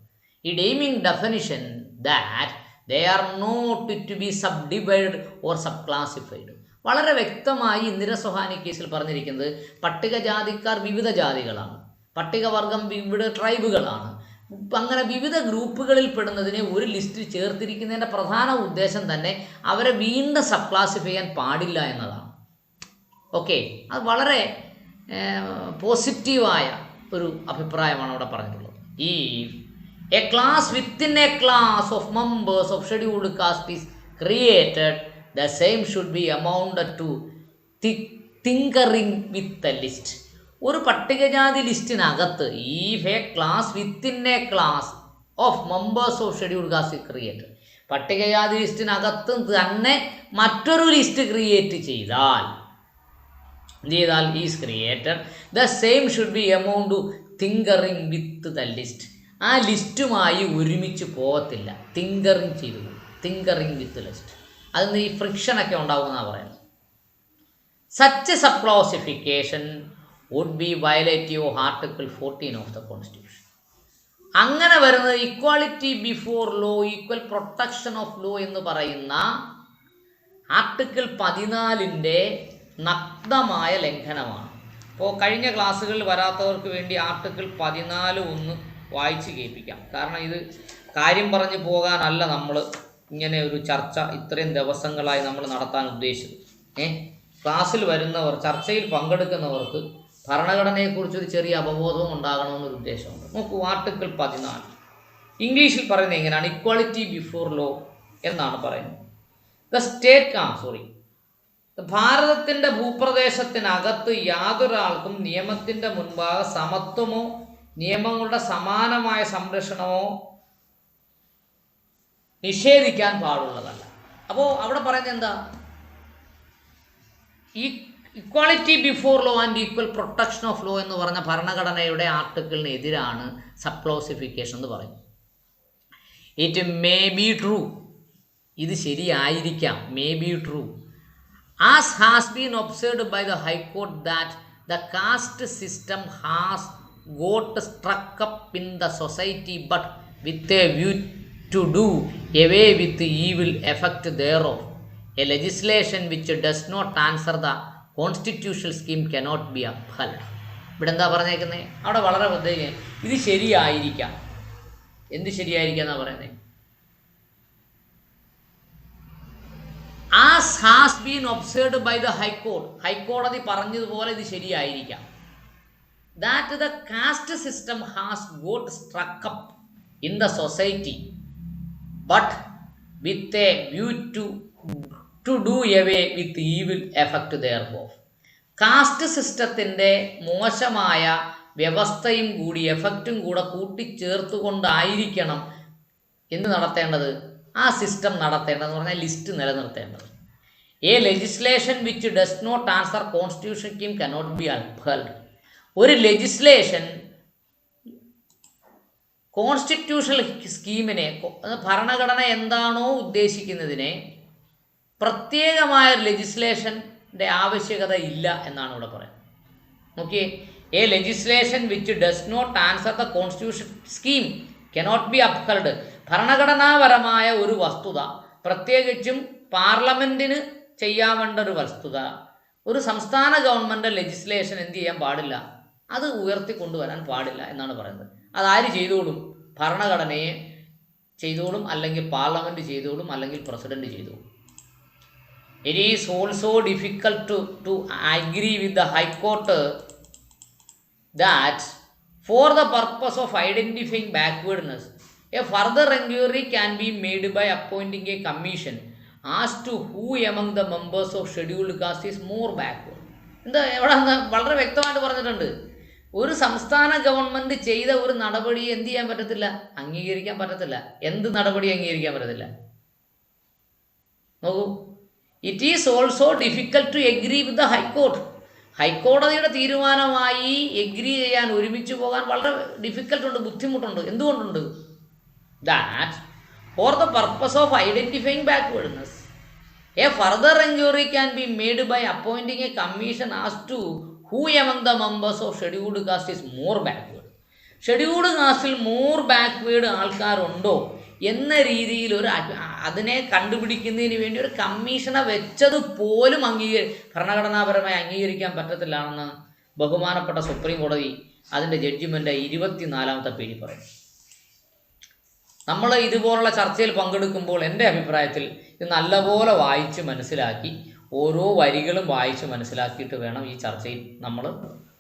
ഈ deeming definition that they are not to be subdivide or sub classified. വളരെ വ്യക്തമായി ഇന്ദിര സോഹാനി കേസിൽ പറഞ്ഞിരിക്കുന്നത് പട്ടികജാതിക്കാർ വിവിധ ജാതികളാണ്, പട്ടികവർഗം വിവിധ ട്രൈബുകളാണ്. അങ്ങനെ വിവിധ ഗ്രൂപ്പുകളിൽ പെടുന്നതിനെ ഒരു ലിസ്റ്റിൽ ചേർത്തിരിക്കുന്നതിൻ്റെ പ്രധാന ഉദ്ദേശം തന്നെ അവരെ വീണ്ടും സബ് ക്ലാസിഫൈ ചെയ്യാൻ പാടില്ല എന്നതാണ്. ഓക്കെ, അത് വളരെ പോസിറ്റീവായ ഒരു അഭിപ്രായമാണ് അവിടെ പറഞ്ഞിട്ടുള്ളത്. ഈ a class within a class of members of scheduled caste is created, the same should be amounted to tinkering with a list. ഒരു പട്ടികജാതി ലിസ്റ്റിനകത്ത് if a class within a class of members of scheduled caste created, പട്ടികജാതി ലിസ്റ്റിനകത്ത് തന്നെ മറ്റൊരു list create ചെയ്താൽ is created, the same should be amount to tinkering with the list. ആ ലിസ്റ്റുമായി ഒരുമിച്ച് പോകത്തില്ല, തിങ്കറിങ് വിത്ത് ലിസ്റ്റ്. അതിന് ഈ ഫ്രിക്ഷനൊക്കെ ഉണ്ടാകുമെന്നാണ് പറയുന്നത്. Such subclassification would be violative of article 14 of the constitution. അങ്ങനെ വരുന്നത് equality before law, equal protection of law എന്ന് പറയുന്ന ആർട്ടിക്കിൾ 14 നഗ്നമായ ലംഘനമാണ്. അപ്പോൾ കഴിഞ്ഞ ക്ലാസ്സുകളിൽ വരാത്തവർക്ക് വേണ്ടി ആർട്ടിക്കിൾ 14 ഒന്ന് വായിച്ച് കേൾപ്പിക്കാം. കാരണം ഇത് കാര്യം പറഞ്ഞു പോകാനല്ല നമ്മൾ ഇങ്ങനെ ഒരു ചർച്ച ഇത്രയും ദിവസങ്ങളായി നമ്മൾ നടത്താൻ ഉദ്ദേശിച്ചത്. ക്ലാസ്സിൽ വരുന്നവർ, ചർച്ചയിൽ പങ്കെടുക്കുന്നവർക്ക് ഭരണഘടനയെക്കുറിച്ചൊരു ചെറിയ അവബോധവും ഉണ്ടാകണമെന്നൊരു ഉദ്ദേശമുണ്ട്. നോക്കൂ, ആർട്ടിക്കിൾ 14 ഇംഗ്ലീഷിൽ പറയുന്നത് എങ്ങനെയാണ്? ഇക്വാളിറ്റി ബിഫോർ ലോ എന്നാണ് പറയുന്നത്. ഭാരതത്തിൻ്റെ ഭൂപ്രദേശത്തിനകത്ത് യാതൊരാൾക്കും നിയമത്തിൻ്റെ മുൻപാകെ സമത്വമോ നിയമങ്ങളുടെ സമാനമായ സംരക്ഷണമോ നിഷേധിക്കാൻ പാടുള്ളതല്ല. അപ്പോൾ അവിടെ പറയുന്നത് എന്താ? ഈ equality before law and equal protection of law എന്ന് പറഞ്ഞ ഭരണഘടനയുടെ ആർട്ടിക്കിളിന് എതിരാണ് സബ്ക്ലോസിഫിക്കേഷൻ എന്ന് പറയുന്നത്. ഇറ്റ് മേ ബി ട്രൂ, ഇത് ശരിയായിരിക്കാം, may be true, as has been observed by the High Court that the caste system has got struck up in the society but with a view to do away with the evil effect thereof. A legislation which does not answer the constitutional scheme cannot be upheld. ഇവിടെ എന്താ പറഞ്ഞേക്കുന്നത്? അവിടെ വളരെ പ്രത്യേകം ഇത് ശരിയായിരിക്കാം. എന്ത് ശരിയായിരിക്കാം എന്നാണ് പറയുന്നത്? As has been observed by the High Court, ഹൈക്കോടതി പറഞ്ഞതുപോലെ ഇത് ശരിയായിരിക്കാം. That the caste system has got struck up in the society but with a view to do away with the evil effect thereof. Caste സിസ്റ്റത്തിൻ്റെ മോശമായ വ്യവസ്ഥയും കൂടി എഫക്റ്റും കൂടെ കൂട്ടിച്ചേർത്തുകൊണ്ടായിരിക്കണം എന്ത് നടത്തേണ്ടത്? ആ സിസ്റ്റം നടത്തേണ്ടതെന്ന് പറഞ്ഞാൽ ലിസ്റ്റ് നിലനിർത്തേണ്ടത്. A legislation which does not answer constitution scheme cannot be upheld. ഒരു ലെജിസ്ലേഷൻ കോൺസ്റ്റിറ്റ്യൂഷണൽ സ്കീമിനെ, ഭരണഘടന എന്താണോ ഉദ്ദേശിക്കുന്നതിനെ പ്രത്യേകമായ ലെജിസ്ലേഷൻ്റെ ആവശ്യകത ഇല്ല എന്നാണ് ഇവിടെ പറയുന്നത്. നോക്കിയേ, a legislation which does not answer the constitution scheme cannot be upheld. ഭരണഘടനാപരമായ ഒരു വസ്തുത, പ്രത്യേകിച്ചും പാർലമെൻറ്റിന് ചെയ്യാവേണ്ട ഒരു വസ്തുത, ഒരു സംസ്ഥാന ഗവൺമെൻറ് ലെജിസ്ലേഷൻ എന്ത് ചെയ്യാൻ പാടില്ല, അത് ഉയർത്തിക്കൊണ്ടുവരാൻ പാടില്ല എന്നാണ് പറയുന്നത്. അതാര് ചെയ്തോളും? ഭരണഘടനയെ ചെയ്തോളും, അല്ലെങ്കിൽ പാർലമെൻറ്റ് ചെയ്തോളും, അല്ലെങ്കിൽ പ്രസിഡൻറ്റ് ചെയ്തോളും. It is also difficult to agree with the high court that for the purpose of identifying backwardness a further inquiry can be made by appointing a commission as to who among the members of scheduled caste is more backward. എന്താ ഇവിടെ വളരെ വ്യക്തമായിട്ട് പറഞ്ഞിട്ടുണ്ട്. ഒരു സംസ്ഥാന government ചെയ്ത ഒരു നടപടിയെ എന്ത് ചെയ്യാൻ പറ്റത്തില്ല? അംഗീകരിക്കാൻ പറ്റത്തില്ല. എന്ത് നടപടി അംഗീകരിക്കാൻ പറ്റത്തില്ല? നോക്കൂ, it is also difficult to agree with the high court. ഹൈക്കോടതിയുടെ തീരുമാനമായി എഗ്രി ചെയ്യാൻ, ഒരുമിച്ച് പോകാൻ വളരെ ഡിഫിക്കൽട്ടുണ്ട്, ബുദ്ധിമുട്ടുണ്ട്. എന്തുകൊണ്ടുണ്ട്? That for the purpose of identifying backwardness, a further inquiry can be made by appointing a commission as to who among the members of scheduled caste is more backward. Scheduled കാസ്റ്റിൽ more backward ആൾക്കാരുണ്ടോ എന്ന രീതിയിൽ അതിനെ കണ്ടുപിടിക്കുന്നതിന് വേണ്ടി ഒരു കമ്മീഷനെ വെച്ചത് പോലും ഭരണഘടനാപരമായി അംഗീകരിക്കാൻ പറ്റത്തില്ലാണെന്ന് ബഹുമാനപ്പെട്ട സുപ്രീം കോടതി അതിൻ്റെ ജഡ്ജിമെൻ്റ് 24-ാമത്തെ പേജിൽ പറയും. നമ്മൾ ഇതുപോലുള്ള ചർച്ചയിൽ പങ്കെടുക്കുമ്പോൾ എൻ്റെ അഭിപ്രായത്തിൽ ഇത് നല്ലപോലെ വായിച്ച് മനസ്സിലാക്കി, ഓരോ വരികളും വായിച്ച് മനസ്സിലാക്കിയിട്ട് വേണം ഈ ചർച്ചയിൽ നമ്മൾ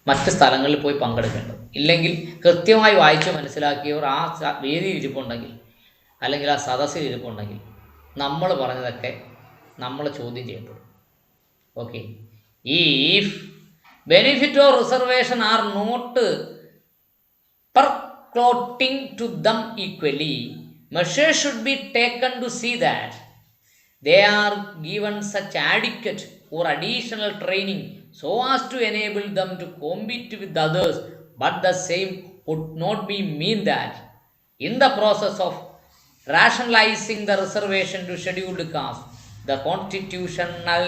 മറ്റ് സ്ഥലങ്ങളിൽ പോയി പങ്കെടുക്കേണ്ടത്. ഇല്ലെങ്കിൽ കൃത്യമായി വായിച്ച് മനസ്സിലാക്കിയവർ ആ വേദിയിൽ ഇരിപ്പുണ്ടെങ്കിൽ അല്ലെങ്കിൽ ആ സദസ്സിൽ ഇരിപ്പുണ്ടെങ്കിൽ നമ്മൾ പറഞ്ഞതൊക്കെ നമ്മൾ ചോദ്യം ചെയ്യപ്പെടും. Okay. If benefit or reservation are not percolating to them equally, measures should be taken to see that they are given such adequate or additional training so as to enable them to compete with others, but the same would not be mean that in the process of rationalizing the reservation to scheduled caste, the constitutional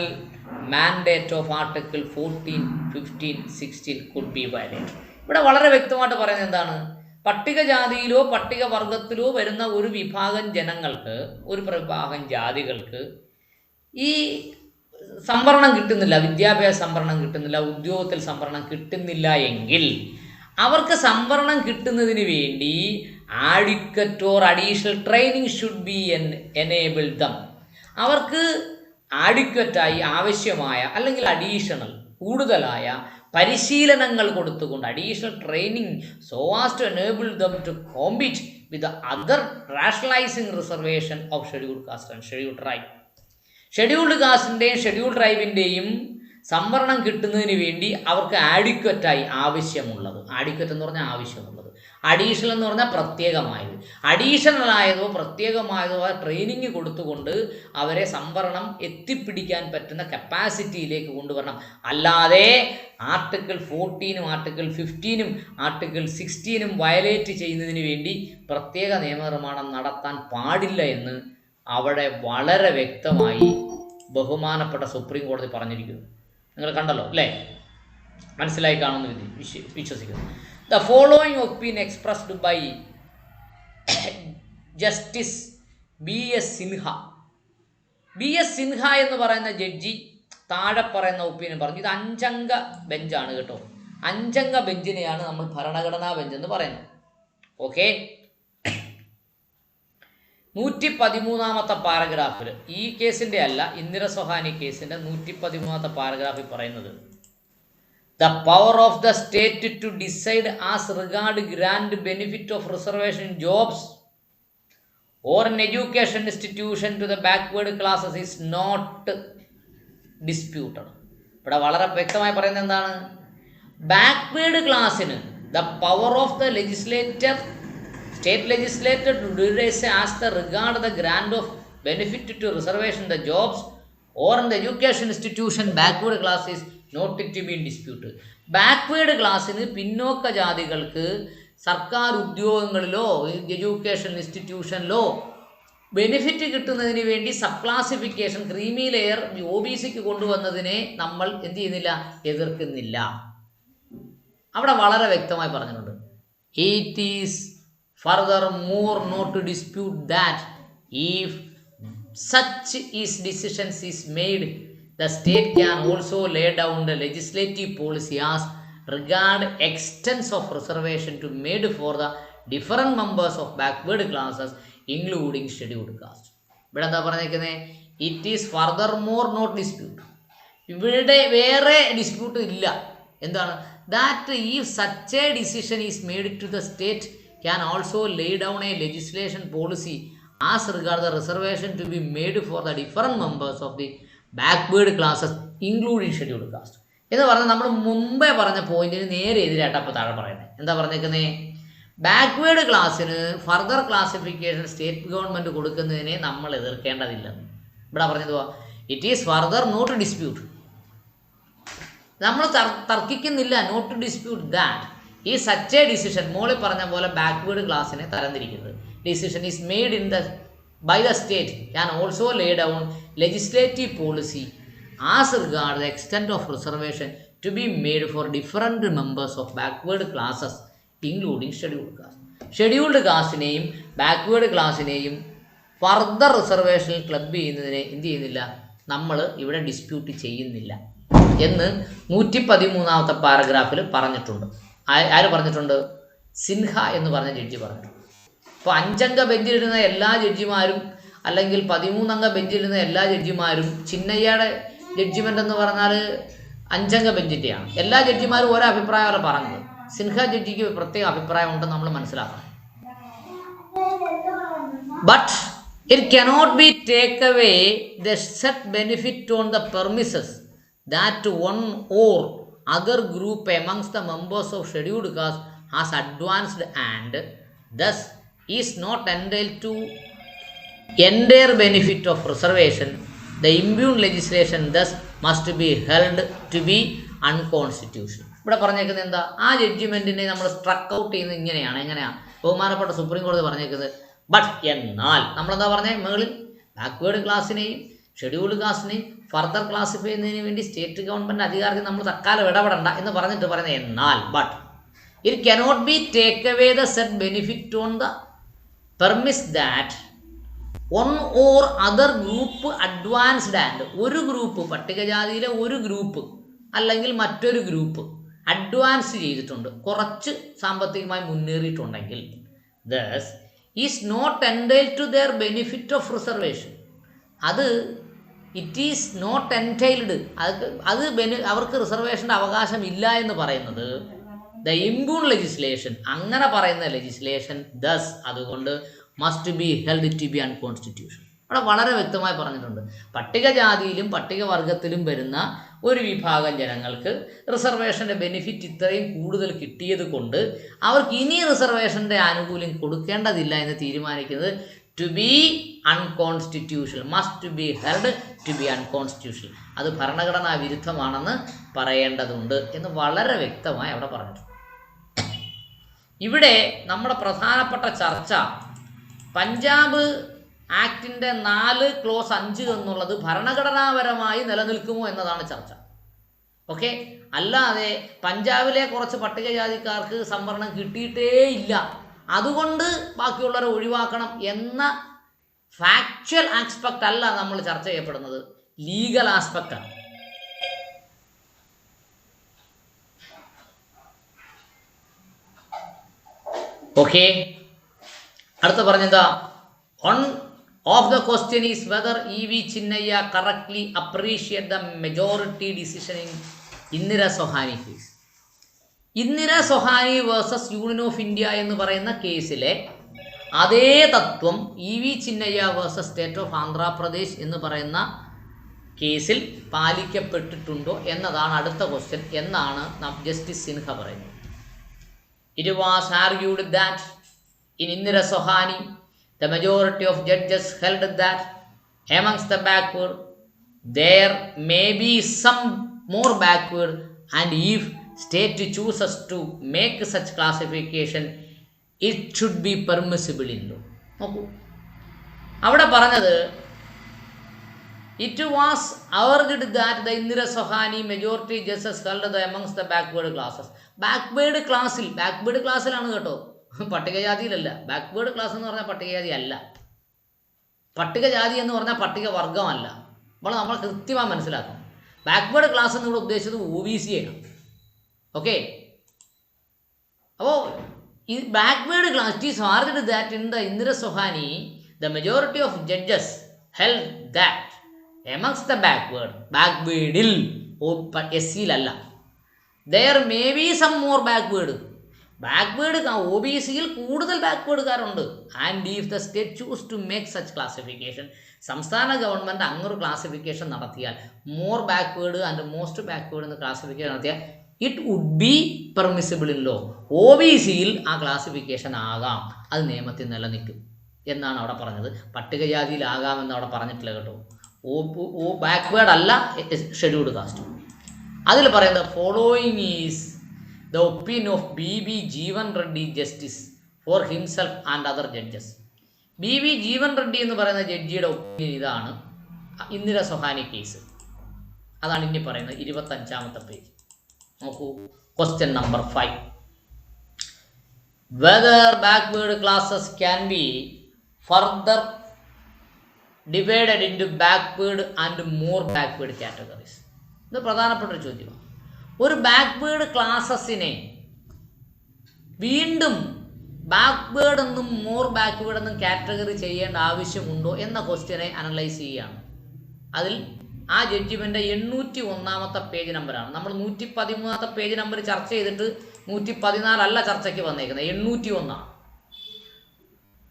mandate of Article 14, 15, 16 could be violated. ഇവിടെ വളരെ വ്യക്തമായിട്ട് പറയുന്നത് എന്താണ്? പട്ടികജാതിയിലോ പട്ടികവർഗത്തിലോ വരുന്ന ഒരു വിഭാഗം ജനങ്ങൾക്ക്, ഒരു വിഭാഗം ജാതികൾക്ക് ഈ സംവരണം കിട്ടുന്നില്ല, വിദ്യാഭ്യാസ സംവരണം കിട്ടുന്നില്ല, ഉദ്യോഗത്തിൽ സംവരണം കിട്ടുന്നില്ല എങ്കിൽ അവർക്ക് സംവരണം കിട്ടുന്നതിന് വേണ്ടി adequate or additional training should be enable them. അവർക്ക് ആഡിക്വറ്റായി ആവശ്യമായ അല്ലെങ്കിൽ അഡീഷണൽ കൂടുതലായ പരിശീലനങ്ങൾ കൊടുത്തുകൊണ്ട് additional training so as to enable them to compete with other rationalising reservation of scheduled caste and scheduled tribe. Scheduled കാസ്റ്റിൻ്റെയും ഷെഡ്യൂൾഡ് ട്രൈബിൻ്റെയും സംവരണം കിട്ടുന്നതിന് വേണ്ടി അവർക്ക് ആഡിക്വറ്റായി ആവശ്യമുള്ളത്, ആഡിക്വറ്റ് എന്ന് പറഞ്ഞാൽ ആവശ്യമുള്ളത്, അഡീഷണൽ എന്ന് പറഞ്ഞാൽ പ്രത്യേകമായത്, അഡീഷണൽ ആയതോ പ്രത്യേകമായതോ ട്രെയിനിങ് കൊടുത്തുകൊണ്ട് അവരെ സംവരണം എത്തിപ്പിടിക്കാൻ പറ്റുന്ന കപ്പാസിറ്റിയിലേക്ക് കൊണ്ടുവരണം. അല്ലാതെ ആർട്ടിക്കിൾ 14 ആർട്ടിക്കിൾ 15 ആർട്ടിക്കിൾ 16 വയലേറ്റ് ചെയ്യുന്നതിന് വേണ്ടി പ്രത്യേക നിയമനിർമ്മാണം നടത്താൻ പാടില്ല എന്ന് അവിടെ വളരെ വ്യക്തമായി ബഹുമാനപ്പെട്ട സുപ്രീം കോടതി പറഞ്ഞിരിക്കുന്നു. നിങ്ങൾ കണ്ടല്ലോ അല്ലേ? മനസ്സിലായി കാണുമെന്ന് വിശ്വസിക്കുന്നു. The following opinion expressed by Justice B.S. Sinha. B.S. Sinha എന്ന് പറയുന്ന ജഡ്ജി താഴെ പറയുന്ന ഒപ്പീനിയൻ പറഞ്ഞു. ഇത് 5 അംഗ ബെഞ്ചാണ് കേട്ടോ. 5 അംഗ ബെഞ്ചിനെയാണ് നമ്മൾ ഭരണഘടനാ ബെഞ്ച് എന്ന് പറയുന്നത്. ഓക്കെ. 113 പാരഗ്രാഫിൽ, ഈ കേസിൻ്റെ അല്ല, ഇന്ദിര സൊഹാനി കേസിൻ്റെ 113 പാരഗ്രാഫിൽ പറയുന്നത്, the power of the state to decide as regard grant benefit of reservation in jobs or an education institution to the backward classes is not disputed. ഇവിടെ വളരെ വ്യക്തമായി പറയുന്നത് എന്താണ്? ബാക്ക്വേർഡ് ക്ലാസ്സിന് the power of the legislature, state legislature to decide as the regard the grant of benefit to reservation in the jobs or in the education institution backward classes not to be in dispute. Backward ക്ലാസ്സിന്, പിന്നോക്ക ജാതികൾക്ക് സർക്കാർ ഉദ്യോഗങ്ങളിലോ education ഇൻസ്റ്റിറ്റ്യൂഷനിലോ benefit കിട്ടുന്നതിന് വേണ്ടി sub classification, creamy layer OBCക്ക് കൊണ്ടുവന്നതിനെ നമ്മൾ എന്ത് ചെയ്യുന്നില്ല? എതിർക്കുന്നില്ല. അവിടെ വളരെ വ്യക്തമായി പറഞ്ഞിട്ടുണ്ട്, it is furthermore not to dispute that if such is decisions is made, the state can also lay down the legislative policy as regard extents of reservation to made for the different members of backward classes including scheduled caste. ഇവിടെ എന്താ പറഞ്ഞിരിക്കുന്നത്? It is furthermore not dispute. ഇവിടെ വേറെ dispute ഇല്ല. എന്താണ്? That if such a decision is made to the state can also lay down a legislation policy as regard the reservation to be made for the different members of the backward classes including scheduled caste എന്ന് പറഞ്ഞാൽ നമ്മൾ മുമ്പേ പറഞ്ഞ പോയിന്റിന് നേരെ എതിരായിട്ട് അപ്പോൾ താഴെ പറയുന്നത്. എന്താ പറഞ്ഞേക്കുന്നത്? ബാക്ക്വേർഡ് ക്ലാസ്സിന് ഫർദർ ക്ലാസിഫിക്കേഷൻ സ്റ്റേറ്റ് ഗവൺമെൻറ് കൊടുക്കുന്നതിനെ നമ്മൾ എതിർക്കേണ്ടതില്ലെന്ന് ഇവിടെ പറഞ്ഞതുവാ. It is further not dispute. നമ്മൾ തർക്കിക്കുന്നില്ല. നോട്ട് ഡിസ്പ്യൂട്ട് ദാറ്റ് ഈ സച്ച് എ ഡിസിഷൻ, മോളിൽ പറഞ്ഞ പോലെ ബാക്ക്വേർഡ് ക്ലാസ്സിനെ തരംതിരിക്കുന്നത്, decision is made in the by the state can also lay down legislative policy as regard the extent of reservation to be made for different members of backward classes including scheduled caste. Scheduled കാസ്റ്റിനെയും backward ക്ലാസ്സിനെയും further റിസർവേഷനിൽ club ചെയ്യുന്നതിനെ എന്ത് ചെയ്യുന്നില്ല? നമ്മൾ ഇവിടെ dispute ചെയ്യുന്നില്ല എന്ന് 113 പാരഗ്രാഫിൽ പറഞ്ഞിട്ടുണ്ട്. ആര് പറഞ്ഞിട്ടുണ്ട്? സിൻഹ എന്ന് പറഞ്ഞ ജഡ്ജി പറഞ്ഞിട്ടുണ്ട്. അപ്പോൾ 5 അംഗ ബെഞ്ചിലിരുന്ന എല്ലാ ജഡ്ജിമാരും അല്ലെങ്കിൽ 13 അംഗ ബെഞ്ചിലിരുന്ന എല്ലാ ജഡ്ജിമാരും ചിന്നയ്യയുടെ ജഡ്ജിമെൻ്റ് എന്ന് പറഞ്ഞാൽ 5 ബെഞ്ചിൻ്റെയാണ്. എല്ലാ ജഡ്ജിമാരും ഓരോ അഭിപ്രായമല്ല പറഞ്ഞത്. സിൻഹ ജഡ്ജിക്ക് പ്രത്യേക അഭിപ്രായം ഉണ്ടെന്ന് നമ്മൾ മനസ്സിലാക്കണം. But it cannot be take away the set benefit on the premises that one or other group amongst the members of scheduled caste has advanced and thus is not entitled to entire benefit of reservation. The impugned legislation thus must be held to be unconstitutional. ഇവിടെ പറഞ്ഞേക്കുന്നത് എന്താ? ആ ജഡ്ജിമെൻറ്റിനെ നമ്മൾ സ്ട്രക്ക് out ചെയ്യുന്നത് ഇങ്ങനെയാണ്. എങ്ങനെയാണ്? ബഹുമാനപ്പെട്ട supreme കോടതി പറഞ്ഞേക്കുന്നത്, ബട്ട് എന്നാൽ നമ്മളെന്താ പറഞ്ഞത്? മുകളിൽ ബാക്ക്വേർഡ് ക്ലാസ്സിനെയും ഷെഡ്യൂൾഡ് കാസ്റ്റിനെയും ഫർദർ ക്ലാസിഫൈ ചെയ്യുന്നതിന് വേണ്ടി സ്റ്റേറ്റ് ഗവൺമെൻറ് അധികാരത്തിൽ നമ്മൾ തക്കാലം ഇടപെടണ്ട എന്ന് പറഞ്ഞിട്ട് പറയുന്നത് എന്നാൽ but it cannot be take away the set benefit on the premise that one or other group advanced and ഒരു ഗ്രൂപ്പ്, പട്ടികജാതിയിലെ ഒരു ഗ്രൂപ്പ് അല്ലെങ്കിൽ മറ്റൊരു ഗ്രൂപ്പ് അഡ്വാൻസ് ചെയ്തിട്ടുണ്ട്, കുറച്ച് സാമ്പത്തികമായി മുന്നേറിയിട്ടുണ്ടെങ്കിൽ thus is not entitled to their benefit of reservation. അത് ഇറ്റ് ഈസ് നോട്ട് എൻറ്റൈൽഡ്, അവർക്ക് റിസർവേഷൻ്റെ അവകാശം ഇല്ല എന്ന് പറയുന്നത് ദ ഇംപ്യൂൺഡ് ലെജിസ്ലേഷൻ, അങ്ങനെ പറയുന്ന ലെജിസ്ലേഷൻ ദസ് അതുകൊണ്ട് must be held to be unconstitution. അവിടെ വളരെ വ്യക്തമായി പറഞ്ഞിട്ടുണ്ട്, പട്ടികജാതിയിലും പട്ടികവർഗത്തിലും വരുന്ന ഒരു വിഭാഗം ജനങ്ങൾക്ക് റിസർവേഷൻ്റെ ബെനിഫിറ്റ് ഇത്രയും കൂടുതൽ കിട്ടിയത് കൊണ്ട് അവർക്ക് ഇനി റിസർവേഷൻ്റെ ആനുകൂല്യം കൊടുക്കേണ്ടതില്ല എന്ന് തീരുമാനിക്കുന്നത് to be unconstitutional, must be held to be unconstitutional, അത് ഭരണഘടനാ വിരുദ്ധമാണെന്ന് പറയേണ്ടതുണ്ട് എന്ന് വളരെ വ്യക്തമായി അവിടെ പറഞ്ഞിട്ടുണ്ട്. ഇവിടെ നമ്മുടെ പ്രധാനപ്പെട്ട ചർച്ച പഞ്ചാബ് ആക്ടിൻ്റെ 4(5) എന്നുള്ളത് ഭരണഘടനാപരമായി നിലനിൽക്കുമോ എന്നതാണ് ചർച്ച. ഓക്കെ, അല്ലാതെ പഞ്ചാബിലെ കുറച്ച് പട്ടികജാതിക്കാർക്ക് സംവരണം കിട്ടിയിട്ടേ ഇല്ല, അതുകൊണ്ട് ബാക്കിയുള്ളവരെ ഒഴിവാക്കണം എന്ന ഫാക്ച്വൽ ആസ്പെക്റ്റ് അല്ല നമ്മൾ ചർച്ച ചെയ്യപ്പെടുന്നത്, ലീഗൽ ആസ്പെക്റ്റാണ്. ഓക്കെ, അടുത്ത പറഞ്ഞെന്താ? One of the question is whether E.V. Chinnaiah correctly appreciate the majority decision in Indira Sohani case. Indira Sawhney versus union of India എന്ന് പറയുന്ന കേസിലെ അതേ തത്വം E.V. Chinnaiah versus state of Andhra Pradesh എന്ന് പറയുന്ന കേസിൽ പാലിക്കപ്പെട്ടിട്ടുണ്ടോ എന്നതാണ് അടുത്ത ക്വസ്റ്റ്യൻ എന്നാണ് ജസ്റ്റിസ് സിൻഹ പറയുന്നത്. It was argued that in Indira Sawhney the majority of judges held that amongst the backward there may be some more backward, and if state chooses to make such classification it should be permissible in law. നോക്കൂ, അവിടെ പറഞ്ഞത് it was urged that the Indira Sohani majority judges held the amongst the backward classes. Backward ക്ലാസ്സിലാണ് കേട്ടോ, പട്ടികജാതിയിലല്ല. Backward class എന്ന് പറഞ്ഞാൽ പട്ടികജാതി അല്ല, പട്ടികജാതി എന്ന് പറഞ്ഞാൽ പട്ടികവർഗമല്ല. അപ്പോൾ നമ്മൾ കൃത്യമായി മനസ്സിലാക്കണം. ബാക്ക്വേർഡ് ക്ലാസ് എന്നിവിടെ ഉദ്ദേശിച്ചത് OBC ആണ്. ഓക്കെ, അപ്പോൾ ഈ backward class it is argued that in the Indira Sawhney the majority of judges held that amongst the ബാക്ക്വേർഡിൽ SC-യിലല്ല, there may be some more backward OBC-യിൽ കൂടുതൽ ബാക്ക്വേർഡുകാരുണ്ട്. And if the state choose to make such classification, സംസ്ഥാന government അങ്ങൊരു classification നടത്തിയാൽ, more backward and most backward എന്ന് classification നടത്തിയാൽ it would be permissible in law. OBC-യിൽ ആ ക്ലാസിഫിക്കേഷൻ ആകാം, അത് നിയമത്തിൽ നിലനിൽക്കും എന്നാണ് അവിടെ പറഞ്ഞത്. പട്ടികജാതിയിലാകാമെന്ന് അവിടെ പറഞ്ഞിട്ടില്ല കേട്ടോ. ബാക്ക്വേർഡ് അല്ല ഷെഡ്യൂൾഡ് കാസ്റ്റ്. അതിൽ പറയുന്നത് following is the opinion of B.B. Jeevan Reddy justice for himself and other judges. B.B. Jeevan Reddy എന്ന് പറയുന്ന ജഡ്ജിയുടെ ഒപ്പീനിയൻ ഇതാണ് ഇന്ദിര സൊഹാനി കേസ്. അതാണ് ഇനി പറയുന്നത് 25ാമത്തെ പേജ്. നോക്കൂ, question number 5. Whether backward classes can be further divided into backward and more backward categories. ഇത് പ്രധാനപ്പെട്ട ഒരു ചോദ്യമാണ്. ഒരു ബാക്ക്വേർഡ് ക്ലാസസിനെ വീണ്ടും ബാക്ക്വേർഡ് എന്നും മോർ ബാക്ക്വേർഡ് എന്നും കാറ്റഗറി ചെയ്യേണ്ട ആവശ്യമുണ്ടോ എന്ന ക്വസ്റ്റ്യനെ അനലൈസ് ചെയ്യുകയാണ്. അതിൽ ആ ജഡ്ജിമെൻ്റ് 801 പേജ് നമ്പറാണ്. നമ്മൾ 113 പേജ് നമ്പർ ചർച്ച ചെയ്തിട്ട് 114 ചർച്ചയ്ക്ക് വന്നേക്കുന്നത്, 801.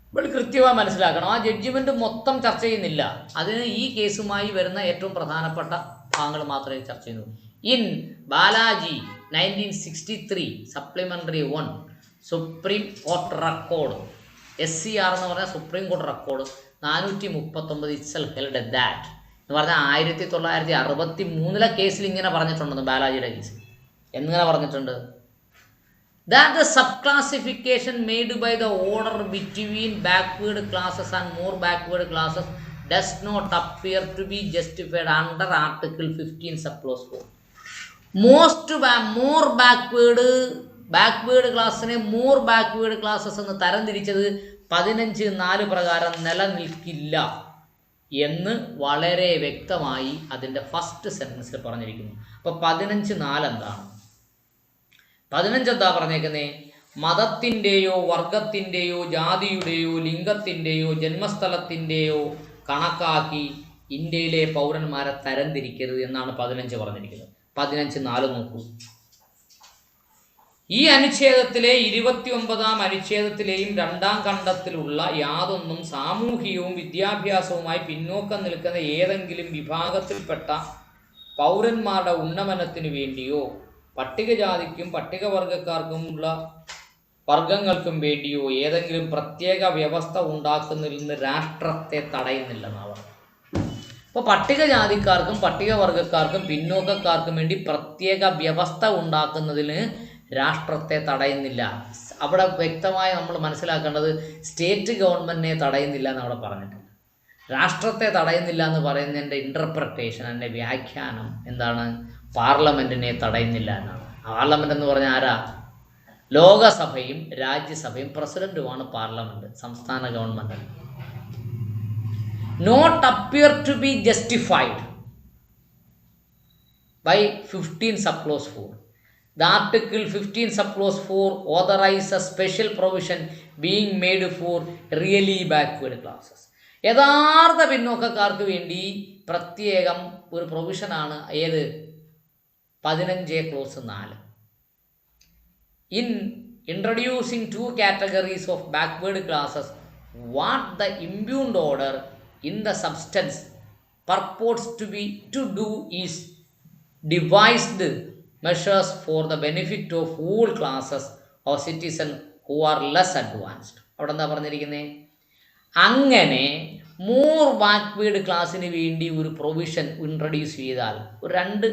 ഇപ്പോൾ കൃത്യമായി മനസ്സിലാക്കണം, ആ ജഡ്ജിമെൻറ്റ് മൊത്തം ചർച്ച ചെയ്യുന്നില്ല. അതിന് ഈ കേസുമായി വരുന്ന ഏറ്റവും പ്രധാനപ്പെട്ട ഭാഗങ്ങൾ മാത്രമേ ചർച്ച ചെയ്യുന്നു. In Balaji 1963 supplementary 1 supreme court record SCR എന്ന് പറഞ്ഞാൽ supreme court record 439 itself held that എന്ന് പറഞ്ഞാൽ 1963 കേസിൽ ഇങ്ങനെ പറഞ്ഞിട്ടുണ്ടെന്ന്, ബാലാജിയുടെ കേസിൽ എങ്ങനെ പറഞ്ഞിട്ടുണ്ട്? That the subclassification made by the order between backward classes and more backward classes does not appear to be justified under Article 15 subclause 4. more backward ക്ലാസ്സിനെ more backward classes എന്ന് തരംതിരിച്ചത് 15(4) പ്രകാരം നിലനിൽക്കില്ല എന്ന് വളരെ വ്യക്തമായി അതിൻ്റെ ഫസ്റ്റ് സെൻറ്റൻസിൽ പറഞ്ഞിരിക്കുന്നു. അപ്പോൾ 15(4) എന്താണ്? 15 എന്താ പറഞ്ഞേക്കുന്നത്? മതത്തിൻ്റെയോ വർഗത്തിൻ്റെയോ ജാതിയുടെയോ ലിംഗത്തിൻ്റെയോ ജന്മസ്ഥലത്തിൻ്റെയോ കണക്കാക്കി ഇന്ത്യയിലെ പൗരന്മാരെ തരംതിരിക്കരുത് എന്നാണ് 15 പറഞ്ഞിരിക്കുന്നത്. 15(4) നോക്കൂ. ഈ അനുച്ഛേദത്തിലെ 29-ാം അനുച്ഛേദത്തിലെയും 2-ാം ഖണ്ഡത്തിലുള്ള യാതൊന്നും സാമൂഹികവും വിദ്യാഭ്യാസവുമായി പിന്നോക്കം നിൽക്കുന്ന ഏതെങ്കിലും വിഭാഗത്തിൽപ്പെട്ട പൗരന്മാരുടെ ഉന്നമനത്തിനു വേണ്ടിയോ പട്ടികജാതിക്കും പട്ടികവർഗക്കാർക്കുമുള്ള വർഗങ്ങൾക്കും വേണ്ടിയോ ഏതെങ്കിലും പ്രത്യേക വ്യവസ്ഥ ഉണ്ടാക്കുന്നതിൽ നിന്ന് രാഷ്ട്രത്തെ തടയുന്നില്ലെന്നാണ് പറയുന്നത്. അപ്പോൾ പട്ടികജാതിക്കാർക്കും പട്ടികവർഗക്കാർക്കും പിന്നോക്കക്കാർക്കും വേണ്ടി പ്രത്യേക വ്യവസ്ഥ ഉണ്ടാക്കുന്നതിന് രാഷ്ട്രത്തെ തടയുന്നില്ല. അവിടെ വ്യക്തമായി നമ്മൾ മനസ്സിലാക്കേണ്ടത് സ്റ്റേറ്റ് ഗവൺമെൻറ്റിനെ തടയുന്നില്ല എന്ന് അവിടെ പറഞ്ഞിട്ടുണ്ട്. രാഷ്ട്രത്തെ തടയുന്നില്ല എന്ന് പറയുന്നതിൻ്റെ ഇൻ്റർപ്രിട്ടേഷൻ, അതിൻ്റെ വ്യാഖ്യാനം എന്താണ്? പാർലമെൻറ്റിനെ തടയുന്നില്ല എന്നാണ്. പാർലമെൻ്റ് എന്ന് പറഞ്ഞാൽ ആരാ? ലോകസഭയും രാജ്യസഭയും പ്രസിഡൻറ്റുമാണ് പാർലമെൻറ്റ്, സംസ്ഥാന government. Not appear to be justified by 15 subclause 4. The Article 15 subclause 4 authorizes a special provision being made for really backward classes. യഥാർത്ഥ പിന്നോക്കക്കാർക്ക് വേണ്ടി പ്രത്യേകം ഒരു പ്രൊവിഷനാണ് ഏത്? 15 clause 4. In introducing 2 categories of backward classes, what the impugned order in the substance purports to do is devised measures for the benefit of all classes of citizens who are less advanced. അവിടെ എന്താ പറഞ്ഞിരിക്കുന്നത്? അങ്ങനെ more backward ക്ലാസ്സിന് വേണ്ടി ഒരു provision introduce ചെയ്താൽ, ഒരു 2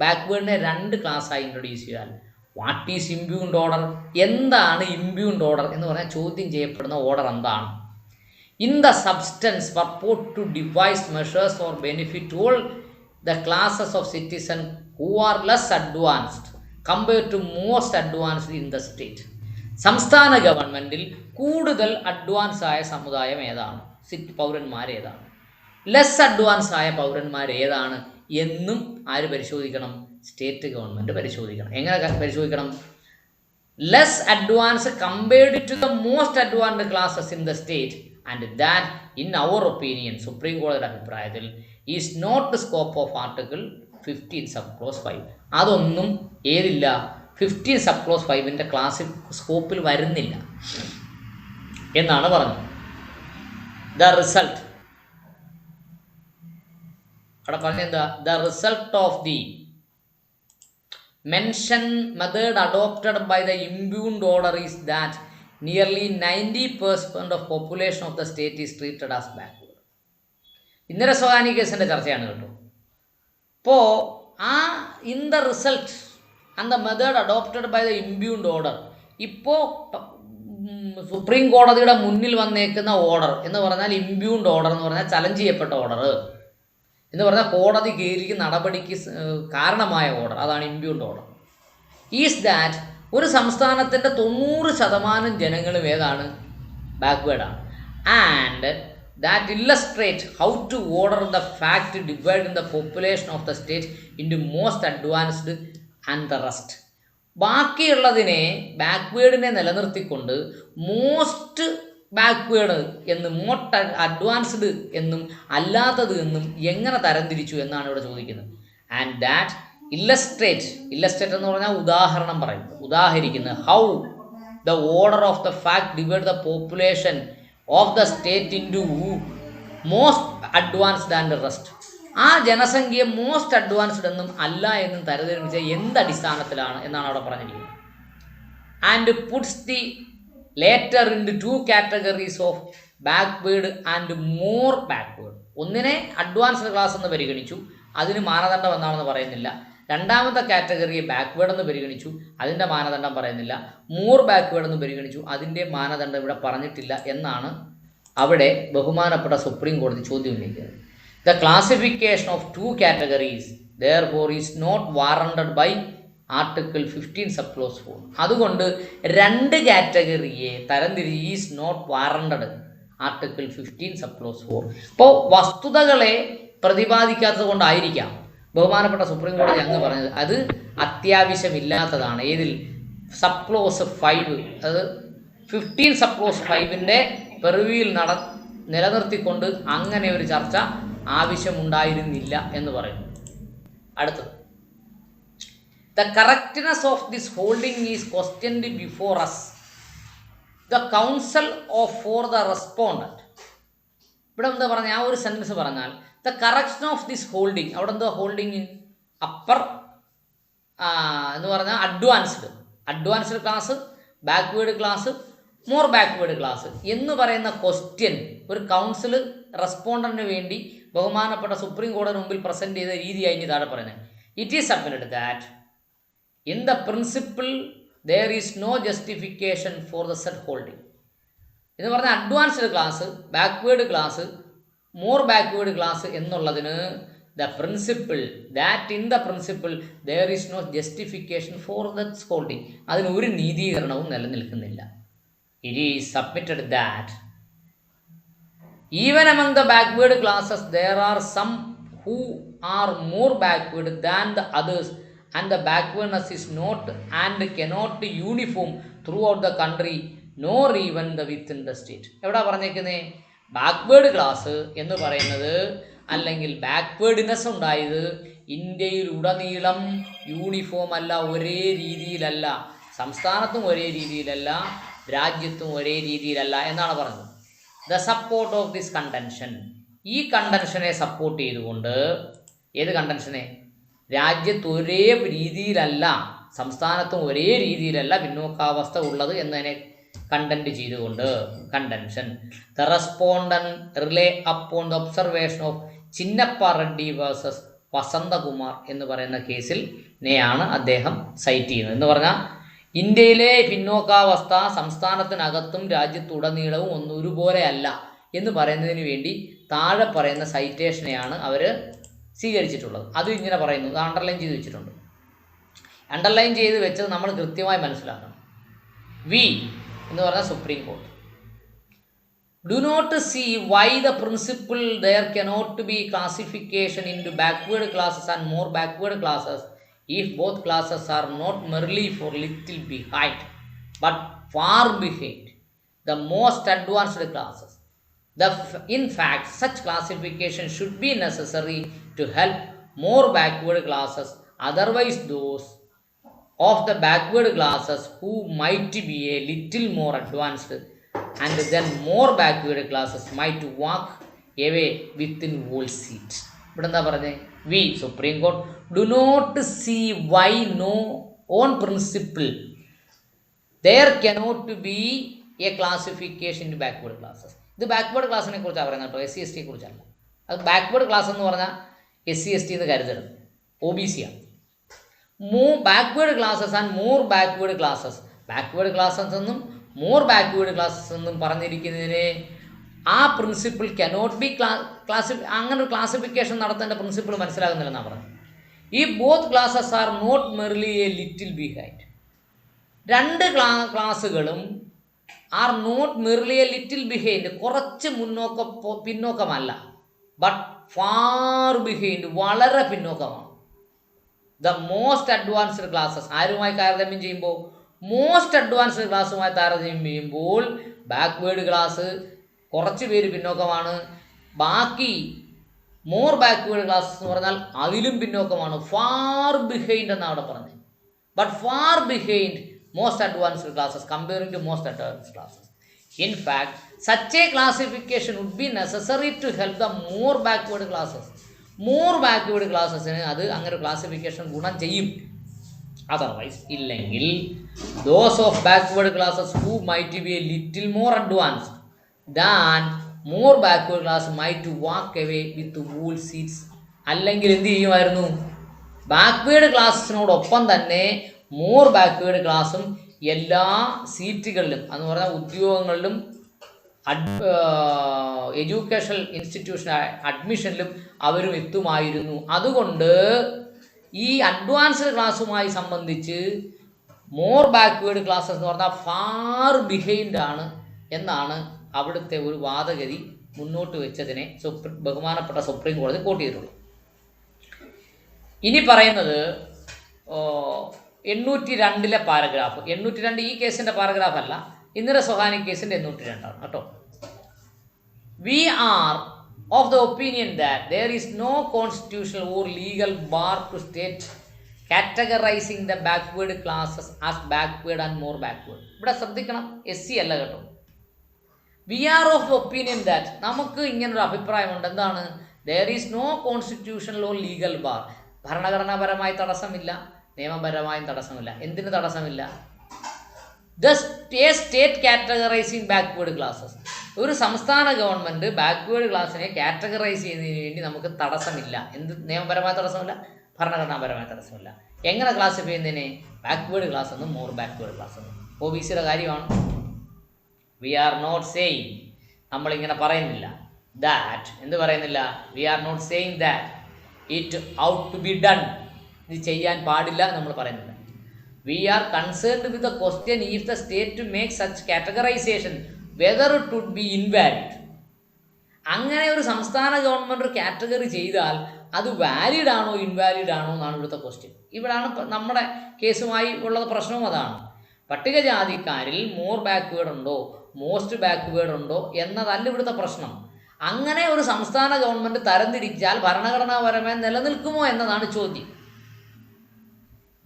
ബാക്ക്വേഡിനെ 2 ക്ലാസ്സായി ഇൻട്രൊഡ്യൂസ് ചെയ്താൽ, വാട്ട് ഈസ് ഇമ്പ്യൂൺഡ് ഓർഡർ? എന്താണ് ഇമ്പ്യൂൺഡ് ഓർഡർ എന്ന് പറഞ്ഞാൽ ചോദ്യം ചെയ്യപ്പെടുന്ന ഓർഡർ എന്താണ്? In the substance purport to devise measures for benefit all the classes of citizen who are less advanced compared to most advanced in the state. സംസ്ഥാന ഗവൺമെൻറ്റിൽ കൂടുതൽ advance ആയ സമുദായം ഏതാണ്? പൗരന്മാർ ഏതാണ്? ലെസ് അഡ്വാൻസ് ആയ പൗരന്മാർ ഏതാണ് എന്നും ആര് പരിശോധിക്കണം? സ്റ്റേറ്റ് ഗവൺമെൻറ് പരിശോധിക്കണം. എങ്ങനെ പരിശോധിക്കണം? Less advance compared to the most advanced classes in the state and that in our opinion, supreme കോടതിയുടെ അഭിപ്രായത്തിൽ, is not the scope of article 15 subclause 5. അതൊന്നും ഏതില്ല? 15 subclause 5ൻ്റെ ക്ലാസ്സിൽ സ്കോപ്പിൽ വരുന്നില്ല എന്നാണ് പറഞ്ഞത്. ദ റിസൾട്ട് അവിടെ പറഞ്ഞെന്താ? The result of the mention method adopted by the impugned order is that nearly 90% of population of the state is treated as backward. Indira Sawhney കേസിൻ്റെ ചർച്ചയാണ് കേട്ടോ. അപ്പോൾ in the result and the method adopted by the impugned order, ഇപ്പോൾ supreme കോടതിയുടെ മുന്നിൽ വന്നേക്കുന്ന order എന്ന് പറഞ്ഞാൽ ഇമ്പ്യൂൺഡ് ഓർഡർ എന്ന് പറഞ്ഞാൽ ചലഞ്ച് ചെയ്യപ്പെട്ട ഓർഡർ എന്ന് പറഞ്ഞാൽ കോടതി കീഴിലേക്ക് നടപടിക്ക് കാരണമായ ഓർഡർ, അതാണ് ഇമ്പ്യൂൺഡ് ഓർഡർ. ഈസ് ദാറ്റ് ഒരു സംസ്ഥാനത്തിൻ്റെ 90% ജനങ്ങളും ഏതാണ്? ബാക്ക്വേർഡാണ്. And that illustrate how to order the fact dividing the population of the state into most advanced and the rest. ബാക്കിയുള്ളതിനെ ബാക്ക്വേർഡിനെ നിലനിർത്തിക്കൊണ്ട് മോസ്റ്റ് ബാക്ക്വേഡ് എന്നും മോസ്റ്റ് അഡ്വാൻസ്ഡ് എന്നും അല്ലാത്തത് എന്നും എങ്ങനെ തരംതിരിച്ചു എന്നാണ് ഇവിടെ ചോദിക്കുന്നത്. ആൻഡ് ദാറ്റ് ഇല്ലസ്ട്രേറ്റ് എന്ന് പറഞ്ഞാൽ ഉദാഹരണം പറയുന്നത്, ഉദാഹരിക്കുന്നത് how the order of the fact divide the population of the state into most advanced and rest. ആ ജനസംഖ്യയെ മോസ്റ്റ് അഡ്വാൻസ്ഡ് എന്നും അല്ല എന്നും തരംതിരിച്ച എന്തടിസ്ഥാനത്തിലാണ് എന്നാണ് അവിടെ പറഞ്ഞിരിക്കുന്നത്. And puts the latter into 2 categories of backward and more backward. ഒന്നിനെ advanced class എന്ന് പരിഗണിച്ചു, അതിന് മാനദണ്ഡം എന്താണെന്ന് പറയുന്നില്ല. രണ്ടാമത്തെ കാറ്റഗറിയെ ബാക്ക്വേഡ് എന്ന് പരിഗണിച്ചു, അതിൻ്റെ മാനദണ്ഡം പറയുന്നില്ല. മോർ ബാക്ക്വേഡ് എന്ന് പരിഗണിച്ചു, അതിൻ്റെ മാനദണ്ഡം ഇവിടെ പറഞ്ഞിട്ടില്ല എന്നാണ് അവിടെ ബഹുമാനപ്പെട്ട സുപ്രീം കോടതി ചോദ്യം ഉന്നയിക്കുന്നത്. The classification of 2 categories therefore is not warranted by article 15 സബ്ക്ലോസ് 4. അതുകൊണ്ട് 2 കാറ്റഗറിയെ തരംതിരിച്ച് ഈസ് നോട്ട് വാറണ്ടഡ് ആർട്ടിക്കിൾ 15 സബ്ക്ലോസ് 4. ഇപ്പോൾ വസ്തുതകളെ പ്രതിപാദിക്കാത്തത് കൊണ്ടായിരിക്കാം ബഹുമാനപ്പെട്ട സുപ്രീം കോടതി അങ്ങ് പറഞ്ഞത് അത് അത്യാവശ്യമില്ലാത്തതാണ്. ഏതിൽ? സബ്ക്ലോസ് 5, അത് 15 സബ്ക്ലോസ് 5ൻ്റെ പെർവിയിൽ നിലനിർത്തിക്കൊണ്ട് അങ്ങനെ ഒരു ചർച്ച ആവശ്യമുണ്ടായിരുന്നില്ല എന്ന് പറയുന്നു. അടുത്തത്, the correctness of this holding is questioned before us. The counsel for the respondent. ഇവിടെ എന്താ പറഞ്ഞാൽ ആ ഒരു സെൻറ്റൻസ് പറഞ്ഞാൽ the correction of this holding, അവിടെ എന്താ ഹോൾഡിങ്? അപ്പർ എന്ന് പറഞ്ഞാൽ advanced class, backward class, more backward class എന്ന് പറയുന്ന ക്വസ്റ്റ്യൻ ഒരു കൗൺസിൽ റെസ്പോണ്ടന്റിന് വേണ്ടി ബഹുമാനപ്പെട്ട സുപ്രീം കോടതി മുമ്പിൽ പ്രസൻറ്റ് ചെയ്ത രീതിയായി ഇനി താഴെ പറയുന്നത്. It is submitted that in the principle there is no justification for the said holding. എന്ന് പറഞ്ഞാൽ advanced class, backward class, more backward class എന്നുള്ളതിന് the principle that in the principle there is no justification for that holding, അതിന് ഒരു നീതീകരണവും നിലനിൽക്കുന്നില്ല. It is submitted that even among the backward classes there are some who are more backward than the others, and the backwardness is not and cannot be uniform throughout the country nor even the within the state. എവിടെ പറഞ്ഞേക്കുന്നേ? Backward class എന്ന് പറയുന്നത് അല്ലെങ്കിൽ ബാക്ക്വേഡ്നെസ് ഉണ്ടായത് ഇന്ത്യയിൽ ഉടനീളം uniform അല്ല, ഒരേ രീതിയിലല്ല, സംസ്ഥാനത്തും ഒരേ രീതിയിലല്ല, രാജ്യത്തും ഒരേ രീതിയിലല്ല എന്നാണ് പറഞ്ഞത്. The support of this contention, ഈ കണ്ടൻഷനെ സപ്പോർട്ട് ചെയ്തുകൊണ്ട്, ഏത് കണ്ടൻഷനെ? രാജ്യത്ത് ഒരേ രീതിയിലല്ല, സംസ്ഥാനത്തും ഒരേ രീതിയിലല്ല പിന്നോക്കാവസ്ഥ ഉള്ളത് എന്നതിനെ കണ്ടന്റ് ചെയ്തുകൊണ്ട് contention. The respondent relay upon the observation of Chinnappa Reddy versus Vasanthakumar എന്ന് പറയുന്ന കേസിൽ നെയാണ് അദ്ദേഹം സൈറ്റ് ചെയ്യുന്നത്. എന്ന് പറഞ്ഞാൽ ഇന്ത്യയിലെ പിന്നോക്കാവസ്ഥ സംസ്ഥാനത്തിനകത്തും രാജ്യത്തുടനീളവും ഒന്നും ഒരുപോലെ അല്ല എന്ന് പറയുന്നതിന് വേണ്ടി താഴെ പറയുന്ന സൈറ്റേഷനെയാണ് അവർ സ്വീകരിച്ചിട്ടുള്ളത്. അതും ഇങ്ങനെ പറയുന്നു, അത് അണ്ടർലൈൻ ചെയ്ത് വെച്ചിട്ടുണ്ട്. അണ്ടർലൈൻ ചെയ്ത് വെച്ചത് നമ്മൾ കൃത്യമായി മനസ്സിലാക്കണം. വി എന്ന് പറഞ്ഞാൽ supreme court do not see why the principle there cannot be classification into backward classes and more backward classes if both classes are not merely for little behind but far behind the most advanced classes. In fact, such classification should be necessary to help more backward classes, otherwise those of the backward classes who might be a little more advanced and then more backward classes might walk away within whole seat. ഇവിടെ എന്താ പറഞ്ഞേ? We supreme court do not see why no on principle there cannot be a classification in backward classes. ഇത് backward ക്ലാസ്സിനെ കുറിച്ചാണ് പറയുന്നത് കേട്ടോ, SC ST കുറിച്ചല്ല. അത് ബാക്ക്വേർഡ് ക്ലാസ് എന്ന് പറഞ്ഞാൽ SC ST എന്ന് കരുതരുത്, OBC ആണ്. Backward classes and more backward classes, backward classes എന്നും മോർ ബാക്ക്വേർഡ് ക്ലാസസ് എന്നും പറഞ്ഞിരിക്കുന്നതിനെ ആ പ്രിൻസിപ്പിൾ കനോട്ട് ബി അങ്ങനെ ഒരു ക്ലാസിഫിക്കേഷൻ നടത്തേണ്ട പ്രിൻസിപ്പിൾ മനസ്സിലാകുന്നില്ലെന്നാണ് പറഞ്ഞത്. ഈ both classes are not merely a little behind, രണ്ട് ക്ലാസ്സുകളും are not merely a little behind, കുറച്ച് പിന്നോക്കമല്ല, ബട്ട് ഫാർ ബിഹൈൻഡ്, വളരെ പിന്നോക്കമാണ്. ദ മോസ്റ്റ് അഡ്വാൻസ്ഡ് ക്ലാസ്സസ് ആരുമായി താരതമ്യം ചെയ്യുമ്പോൾ? മോസ്റ്റ് അഡ്വാൻസ്ഡ് ക്ലാസ്സുമായി താരതമ്യം ചെയ്യുമ്പോൾ ബാക്ക്വേഡ് ക്ലാസ് കുറച്ച് പേര് പിന്നോക്കമാണ്, ബാക്കി മോർ ബാക്ക്വേഡ് ക്ലാസ് എന്ന് പറഞ്ഞാൽ അതിലും പിന്നോക്കമാണ്, ഫാർ ബിഹൈൻഡ് എന്നാണ് അവിടെ പറഞ്ഞത്. But far behind most advanced classes comparing to most advanced classes. In fact, such a classification would be necessary to help the more backward classes. More backward classes അത് അങ്ങനെ classification ഗുണം ചെയ്യും. Otherwise ഇല്ലെങ്കിൽ those of backward classes who might be a little more advanced than more backward class might walk away with wool seats. അല്ലെങ്കിൽ എന്ത് ചെയ്യുമായിരുന്നു, backward ക്ലാസ്സിനോടൊപ്പം തന്നെ more backward ക്ലാസ്സും എല്ലാ സീറ്റുകളിലും എന്ന് പറഞ്ഞാൽ ഉദ്യോഗങ്ങളിലും എഡ്യൂക്കേഷണൽ ഇൻസ്റ്റിറ്റ്യൂഷൻ അഡ്മിഷനിലും അവരും എത്തുമായിരുന്നു. അതുകൊണ്ട് ഈ അഡ്വാൻസ്ഡ് ക്ലാസ്സുമായി സംബന്ധിച്ച് മോർ ബാക്ക്വേഡ് ക്ലാസ്സസ് എന്ന് പറഞ്ഞാൽ ഫാർ ബിഹൈൻഡ് ആണ് എന്നാണ് അവിടുത്തെ ഒരു വാദഗതി മുന്നോട്ട് വെച്ചതിനെ ബഹുമാനപ്പെട്ട സുപ്രീം കോടതി കോട്ട് ചെയ്തിട്ടുള്ളത്. ഇനി പറയുന്നത് 802 പാരഗ്രാഫ്. 802 ഈ കേസിൻ്റെ പാരഗ്രാഫ് അല്ല, ഇന്ദിര സൊഹാനി കേസിൻ്റെ 802 കേട്ടോ. We are of the opinion that there is no constitutional or legal bar to state categorising the backward classes as backward and more backward. ഇവിടെ ശ്രദ്ധിക്കണം, SC അല്ല കേട്ടോ. We are of the opinion that, നമുക്ക് ഇങ്ങനൊരു അഭിപ്രായമുണ്ട്. എന്താണ്? There is no constitutional or legal bar. ഭരണഘടനാപരമായി തടസ്സമില്ല, നിയമപരമായും തടസ്സമില്ല. എന്തിന് തടസ്സമില്ല? The state categorising backward classes. ഒരു സംസ്ഥാന ഗവൺമെൻറ് ബാക്ക്വേഡ് ക്ലാസ്സിനെ കാറ്റഗറൈസ് ചെയ്യുന്നതിന് വേണ്ടി നമുക്ക് തടസ്സമില്ല. എന്ത് നിയമപരമായ തടസ്സമില്ല, ഭരണഘടനാപരമായ തടസ്സമില്ല. എങ്ങനെ ക്ലാസിഫൈ ചെയ്യുന്നതിനെ? ബാക്ക്വേഡ് ക്ലാസ് എന്നും മോർ ബാക്ക്വേഡ് ക്ലാസ് എന്നും. OBCയുടെ കാര്യമാണ്. വി ആർ നോട്ട് സെയിങ്, നമ്മളിങ്ങനെ പറയുന്നില്ല ദാറ്റ്. എന്ത് പറയുന്നില്ല? We are not saying that it ought to be done, ഇത് ചെയ്യാൻ പാടില്ല നമ്മൾ പറയുന്നില്ല. We are concerned with the question if the state to make such categorisation whether it would be invalid. അങ്ങനെ ഒരു സംസ്ഥാന ഗവൺമെൻറ് ഒരു കാറ്റഗറി ചെയ്താൽ അത് വാലിഡ് ആണോ ഇൻവാലിഡ് ആണോ എന്നാണ് ഇവിടുത്തെ ക്വസ്റ്റ്യൻ. ഇവിടാണ് നമ്മുടെ കേസുമായി ഉള്ള പ്രശ്നവും അതാണ്. പട്ടികജാതിക്കാരിൽ മോർ ബാക്ക്വേഡ് ഉണ്ടോ മോസ്റ്റ് ബാക്ക്വേഡ് ഉണ്ടോ എന്നതല്ല ഇവിടുത്തെ പ്രശ്നം. അങ്ങനെ ഒരു സംസ്ഥാന ഗവൺമെൻറ് തരംതിരിച്ചാൽ ഭരണഘടനാപരമായി നിലനിൽക്കുമോ എന്നതാണ് ചോദ്യം.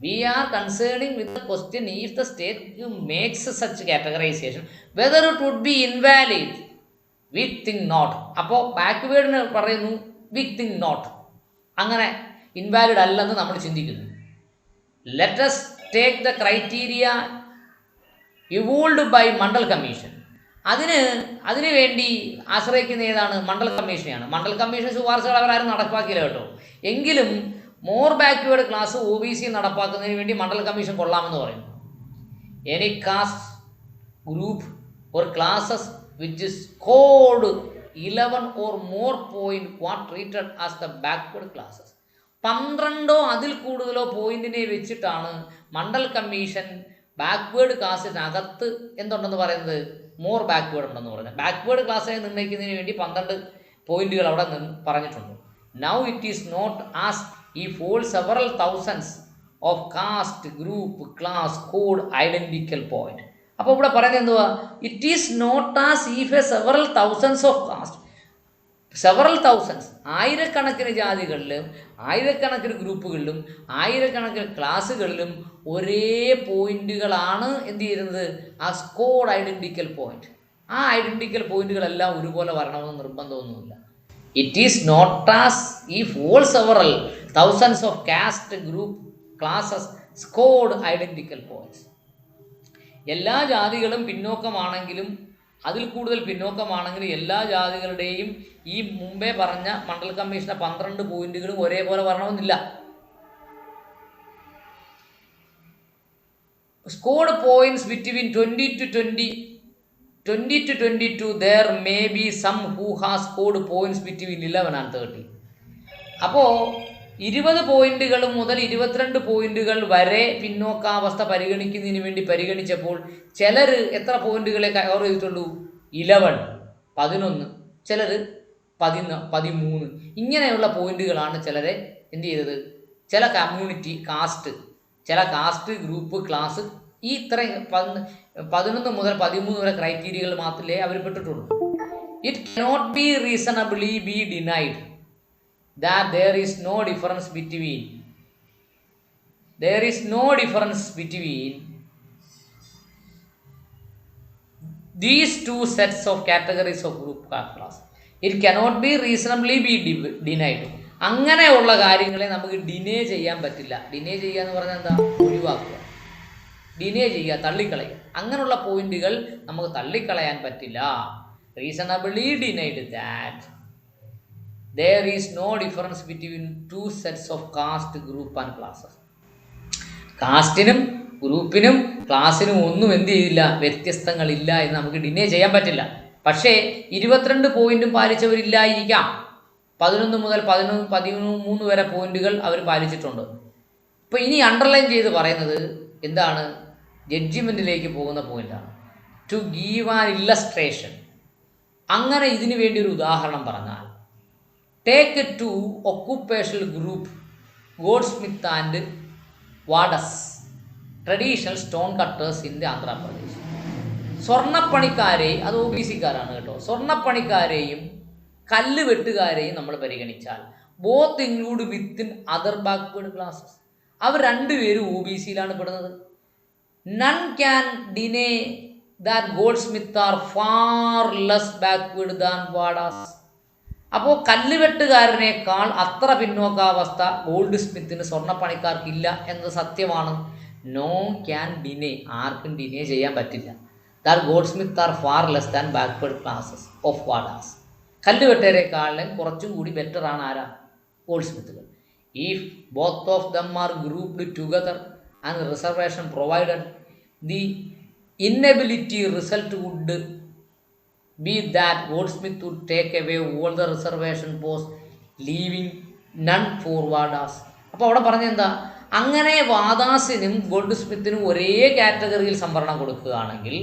We are concerning with the question if the state makes such categorization whether it would be invalid. We think not. അപ്പോൾ ബാക്ക്വേഡിന് പറയുന്നു we think not, അങ്ങനെ ഇൻവാലിഡ് അല്ലെന്ന് നമ്മൾ ചിന്തിക്കുന്നു. Let us take the criteria evolved by Mandal commission. അതിന് വേണ്ടി ആശ്രയിക്കുന്ന ഏതാണ്? മണ്ഡൽ കമ്മീഷനെയാണ്. മണ്ഡൽ കമ്മീഷൻ ശുപാർശകൾ അവരാരും നടപ്പാക്കിയില്ല കേട്ടോ. എങ്കിലും മോർ ബാക്ക്വേഡ് ക്ലാസ് OBC നടപ്പാക്കുന്നതിന് വേണ്ടി മണ്ഡൽ കമ്മീഷൻ കൊള്ളാമെന്ന് പറയുന്നു. Any caste group or classes which scored 11 or more point were treated as the backward classes. 12 അതിൽ കൂടുതലോ പോയിന്റിനെ വെച്ചിട്ടാണ് മണ്ഡൽ കമ്മീഷൻ ബാക്ക്വേഡ് ക്ലാസ്സിനകത്ത് എന്തുണ്ടെന്ന് പറയുന്നത്? മോർ ബാക്ക്വേഡ് ഉണ്ടെന്ന് പറയുന്നത്. ബാക്ക്വേഡ് ക്ലാസ്സിനെ നിർണ്ണയിക്കുന്നതിന് വേണ്ടി 12 പോയിന്റുകൾ അവിടെ പറഞ്ഞിട്ടുണ്ട്. Now it is not as if all several thousands of caste, group, class, code, identical point. അപ്പോൾ ഇവിടെ പറയുന്നത് എന്തുവാ? It is not as if a several thousands of caste, several thousands, ആയിരക്കണക്കിന് ജാതികളിലും ആയിരക്കണക്കിന് ഗ്രൂപ്പുകളിലും ആയിരക്കണക്കിന് ക്ലാസ്സുകളിലും ഒരേ പോയിന്റുകളാണ് എന്ത് ചെയ്യുന്നത്? ആ സ്കോഡ് ഐഡൻറ്റിക്കൽ പോയിന്റ്. ആ ഐഡൻറ്റിക്കൽ പോയിന്റുകളെല്ലാം ഒരുപോലെ വരണമെന്ന് നിർബന്ധമൊന്നുമില്ല. It is not as if all several thousands of caste, group, classes scored identical points. എല്ലാ ജാതികളും പിന്നോക്കമാണെങ്കിലും അതിൽ കൂടുതൽ പിന്നോക്കമാണെങ്കിലും എല്ലാ ജാതികളുടെയും ഈ മുമ്പേ പറഞ്ഞ മണ്ഡൽ കമ്മീഷന്റെ 12 പോയിന്റുകളും ഒരേപോലെ വരണമെന്നില്ല. Scored points between 20 to 22, there may be some who has scored points between 11 and 30. അപ്പോൾ 20 പോയിന്റുകൾ മുതൽ 22 പോയിന്റുകൾ വരെ പിന്നോക്കാവസ്ഥ പരിഗണിക്കുന്നതിന് വേണ്ടി പരിഗണിച്ചപ്പോൾ ചിലർ എത്ര പോയിന്റുകളെ കവർ ചെയ്തിട്ടുള്ളൂ? 11, 11, ചിലർ 13. ഇങ്ങനെയുള്ള പോയിന്റുകളാണ് ചിലരെ എന്ത് ചെയ്തത്? ചില കമ്മ്യൂണിറ്റി കാസ്റ്റ്, ചില കാസ്റ്റ്, ഗ്രൂപ്പ്, ക്ലാസ്, ഈ ഇത്രയും 11 മുതൽ 13 വരെ ക്രൈറ്റീരിയകൾ മാത്രമേ അവർ പെട്ടിട്ടുള്ളൂ. It cannot be reasonably be denied that there is no difference between these two sets of categories of group class. It cannot be reasonably be denied. അങ്ങനെയുള്ള കാര്യങ്ങളെ നമുക്ക് ഡിനേ ചെയ്യാൻ പറ്റില്ല. ഡിനേ ചെയ്യുക എന്ന് പറഞ്ഞാൽ എന്താ? ഒഴിവാക്കുക, ഡിനേ ചെയ്യുക, തള്ളിക്കളയുക. അങ്ങനെയുള്ള പോയിന്റുകൾ നമുക്ക് തള്ളിക്കളയാൻ പറ്റില്ല. Reasonably denied that there is no difference between two sets of caste, group and classes. കാസ്റ്റിനും ഗ്രൂപ്പിനും ക്ലാസ്സിനും ഒന്നും എന്ത് ചെയ്യില്ല, വ്യത്യസ്തങ്ങളില്ല എന്ന് നമുക്ക് ഡിനേ ചെയ്യാൻ പറ്റില്ല. പക്ഷേ 22 പോയിന്റും പാലിച്ചവരില്ലായിരിക്കാം. 11 മുതൽ 13 വരെ പോയിന്റുകൾ അവർ പാലിച്ചിട്ടുണ്ട്. ഇപ്പോൾ ഇനി അണ്ടർലൈൻ ചെയ്ത് പറയുന്നത് എന്താണ്? ജഡ്ജിമെൻറ്റിലേക്ക് പോകുന്ന പോയിന്റാണ്. To give an illustration. അങ്ങനെ ഇതിനു വേണ്ടി ഒരു ഉദാഹരണം പറഞ്ഞാൽ, take two occupational group goldsmith and Vaddes, traditional stone cutters in the Andhra Pradesh. സ്വർണ്ണപ്പണിക്കാരെ, അത് ഒ ബി സിക്കാരാണ് കേട്ടോ, സ്വർണ്ണപ്പണിക്കാരെയും കല്ല് വെട്ടുകാരെയും നമ്മൾ പരിഗണിച്ചാൽ, both include within other backward classes, അവർ രണ്ടുപേരും ഒ ബി സിയിലാണ് പെടുന്നത്. None can deny that goldsmith are far less backward than Vaddes. അപ്പോൾ കല്ലുവെട്ടുകാരനേക്കാൾ അത്ര പിന്നോക്കാവസ്ഥ ഗോൾഡ് സ്മിത്തിന്, സ്വർണ്ണപ്പണിക്കാർക്കില്ല എന്നത് സത്യമാണ്. നോ ക്യാൻ ഡിനേ, ആർക്കും ഡിനേ ചെയ്യാൻ പറ്റില്ല. That goldsmith are far less than backward classes of Vaddes. കല്ലുവെട്ടേരെക്കാളും കുറച്ചും കൂടി ബെറ്റർ ആണ് ആരാ? ഗോൾഡ് സ്മിത്തുകൾ. If both of them are grouped together and reservation provided, the inevitable result would be that Goldsmith would take away all the reservation posts, leaving none for വാഡാസ്. അപ്പോൾ അവിടെ പറഞ്ഞെന്താ? അങ്ങനെ വാദാസിനും ഗോൾഡ് സ്മിത്തിനും ഒരേ കാറ്റഗറിയിൽ സംവരണം കൊടുക്കുകയാണെങ്കിൽ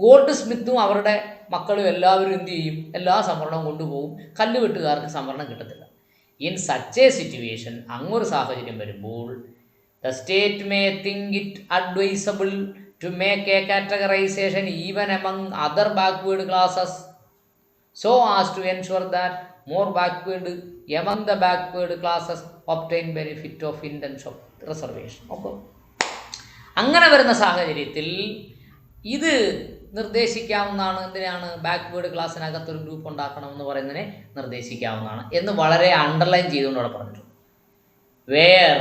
ഗോൾഡ് സ്മിത്തും അവരുടെ മക്കളും എല്ലാവരും എന്ത് ചെയ്യും? എല്ലാ സംവരണവും കൊണ്ടുപോകും. കല്ലുവെട്ടുകാർക്ക് സംവരണം കിട്ടത്തില്ല. ഇൻ സച്ച് എ സിറ്റുവേഷൻ, അങ്ങൊരു സാഹചര്യം വരുമ്പോൾ, the state may think it advisable to make a categorization even among other backward classes so as to ensure that more backward among the backward classes obtain benefit of intention of reservation. അപ്പോൾ അങ്ങനെ വരുന്ന സാഹചര്യത്തിൽ ഇത് നിർദ്ദേശിക്കാവുന്നതാണ്. എന്തിനാണ്? Backward ക്ലാസ്സിനകത്തൊരു group ഉണ്ടാക്കണമെന്ന് പറയുന്നതിനെ നിർദ്ദേശിക്കാവുന്നതാണ് എന്ന് വളരെ അണ്ടർലൈൻ ചെയ്തുകൊണ്ട് അവിടെ പറഞ്ഞിട്ടുണ്ട്. Where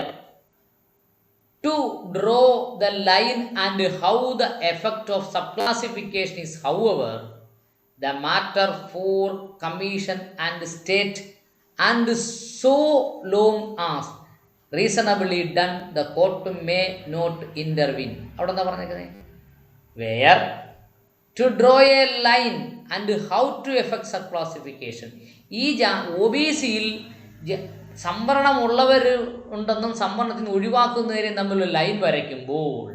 to draw the line and how the effect of subclassification is, however, the matter for commission and state, and so long as reasonably done, the court may not intervene. അവിടെ എന്താ പറഞ്ഞേക്കുന്നത്? Where to draw a line and how to effect subclassification. ഈ O B സിയിൽ സംവരണമുള്ളവർ ഉണ്ടെന്നും സംവരണത്തിന് ഒഴിവാക്കുന്നതിനും തമ്മിലുള്ള line വരയ്ക്കുമ്പോൾ,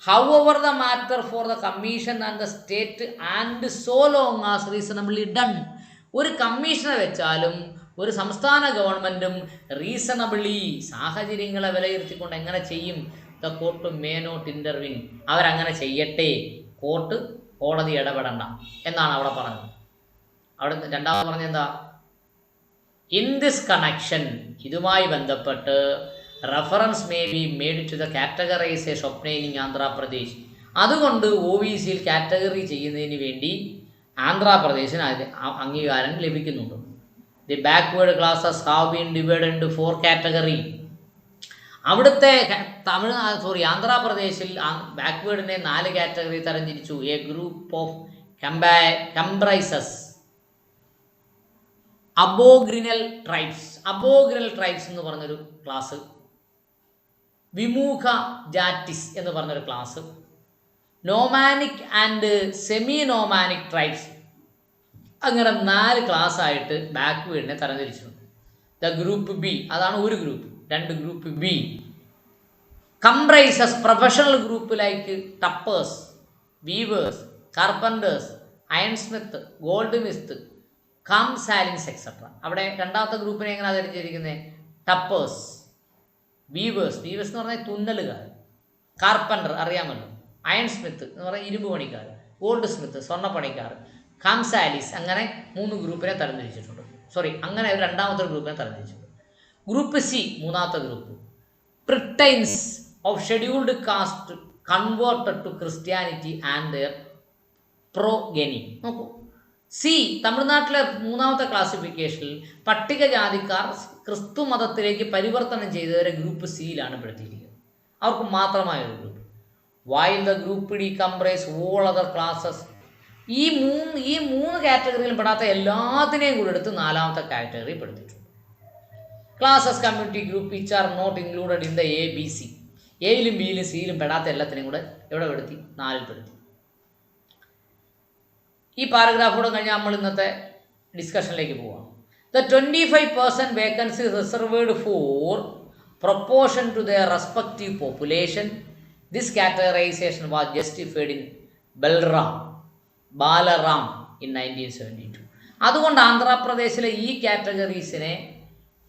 however the matter for the commission and the state and so long as reasonably done, ഒരു കമ്മീഷനെ വെച്ചാലും ഒരു സംസ്ഥാന ഗവൺമെൻറ്റും റീസണബിളി സാഹചര്യങ്ങളെ വിലയിരുത്തിക്കൊണ്ട് എങ്ങനെ ചെയ്യും? The court may not intervene, അവരങ്ങനെ ചെയ്യട്ടെ, കോടതി ഇടപെടണ്ട എന്നാണ് അവിടെ പറഞ്ഞത്. അവിടെ രണ്ടാമത് പറഞ്ഞെന്താ? ഇൻ ദിസ് കണക്ഷൻ, ഇതുമായി ബന്ധപ്പെട്ട് reference may be made to the categorization obtaining Andhra Pradesh. അതുകൊണ്ട് ഒ ബി സിയിൽ കാറ്റഗറി ചെയ്യുന്നതിന് വേണ്ടി ആന്ധ്രാപ്രദേശിന് അംഗീകാരം ലഭിക്കുന്നുണ്ട്. The backward classes have been divided into 4 category. അവിടുത്തെ ആന്ധ്രാപ്രദേശിൽ ബാക്ക്വേർഡിനെ 4 കാറ്റഗറി തരംതിരിച്ചു. A group of comprises aboriginal tribes എന്ന് പറഞ്ഞൊരു ക്ലാസ്, വിമുഖ ജാറ്റിസ് എന്ന് പറഞ്ഞൊരു class, nomadic and semi nomadic tribes, അങ്ങനെ 4 ക്ലാസ്സായിട്ട് ബാക്ക്വേർഡിനെ തരംതിരിച്ചിട്ടുണ്ട്. ദ ഗ്രൂപ്പ് ബി, അതാണ് ഒരു group. 2 group B comprises professional group like tappers, weavers, carpenters, ironsmith, goldsmith, Salins etcetera. അവിടെ രണ്ടാമത്തെ ഗ്രൂപ്പിനെ എങ്ങനെയാണ് തിരിച്ചിരിക്കുന്നത്? ടപ്പേഴ്സ്, വീവേഴ്സ് എന്ന് പറഞ്ഞാൽ തുന്നലുകാർ, കാർപ്പൻറ്റർ അറിയാമല്ലോ, അയൺ സ്മിത്ത് എന്ന് പറഞ്ഞാൽ ഇരുമ്പ് പണിക്കാർ, ഗോൾഡ് സ്മിത്ത് സ്വർണ്ണപ്പണിക്കാർ, ഖംസാലിസ്, അങ്ങനെ 3 ഗ്രൂപ്പിനെ തരംതിരിച്ചിട്ടുണ്ട്. അങ്ങനെ ഒരു രണ്ടാമത്തെ ഗ്രൂപ്പിനെ തരംതിരിച്ചിട്ടുണ്ട്. ഗ്രൂപ്പ് സി, മൂന്നാമത്തെ ഗ്രൂപ്പ്, പ്രിട്ടൈൻസ് of scheduled caste converted to Christianity and their progeny. നോക്കൂ, സി, തമിഴ്നാട്ടിലെ മൂന്നാമത്തെ ക്ലാസിഫിക്കേഷനിൽ പട്ടികജാതിക്കാർ ക്രിസ്തു മതത്തിലേക്ക് പരിവർത്തനം ചെയ്തവരെ ഗ്രൂപ്പ് സിയിലാണ് പെടുത്തിയിരിക്കുന്നത്. അവർക്ക് മാത്രമായ ഒരു group. While the group D comprise all other classes. ഈ മൂന്ന് കാറ്റഗറിയിലും പെടാത്ത എല്ലാത്തിനെയും കൂടെ എടുത്ത് നാലാമത്തെ കാറ്റഗറി പെടുത്തിയിട്ടുണ്ട്. Classes community group which are not included in the A B C. എയിലും ബിയിലും സിയിലും പെടാത്ത എല്ലാത്തിനെയും കൂടെ എവിടെ പെടുത്തി? 4-ൽ പെടുത്തി. ഈ പാരഗ്രാഫോടെ കഴിഞ്ഞാൽ നമ്മൾ ഇന്നത്തെ ഡിസ്കഷനിലേക്ക് പോവാം. The 25% vacancy reserved for proportion to their respective population. This categorisation was justified in Balaram in 1972. അതുകൊണ്ട് ആന്ധ്രാപ്രദേശിലെ ഈ കാറ്റഗറീസിനെ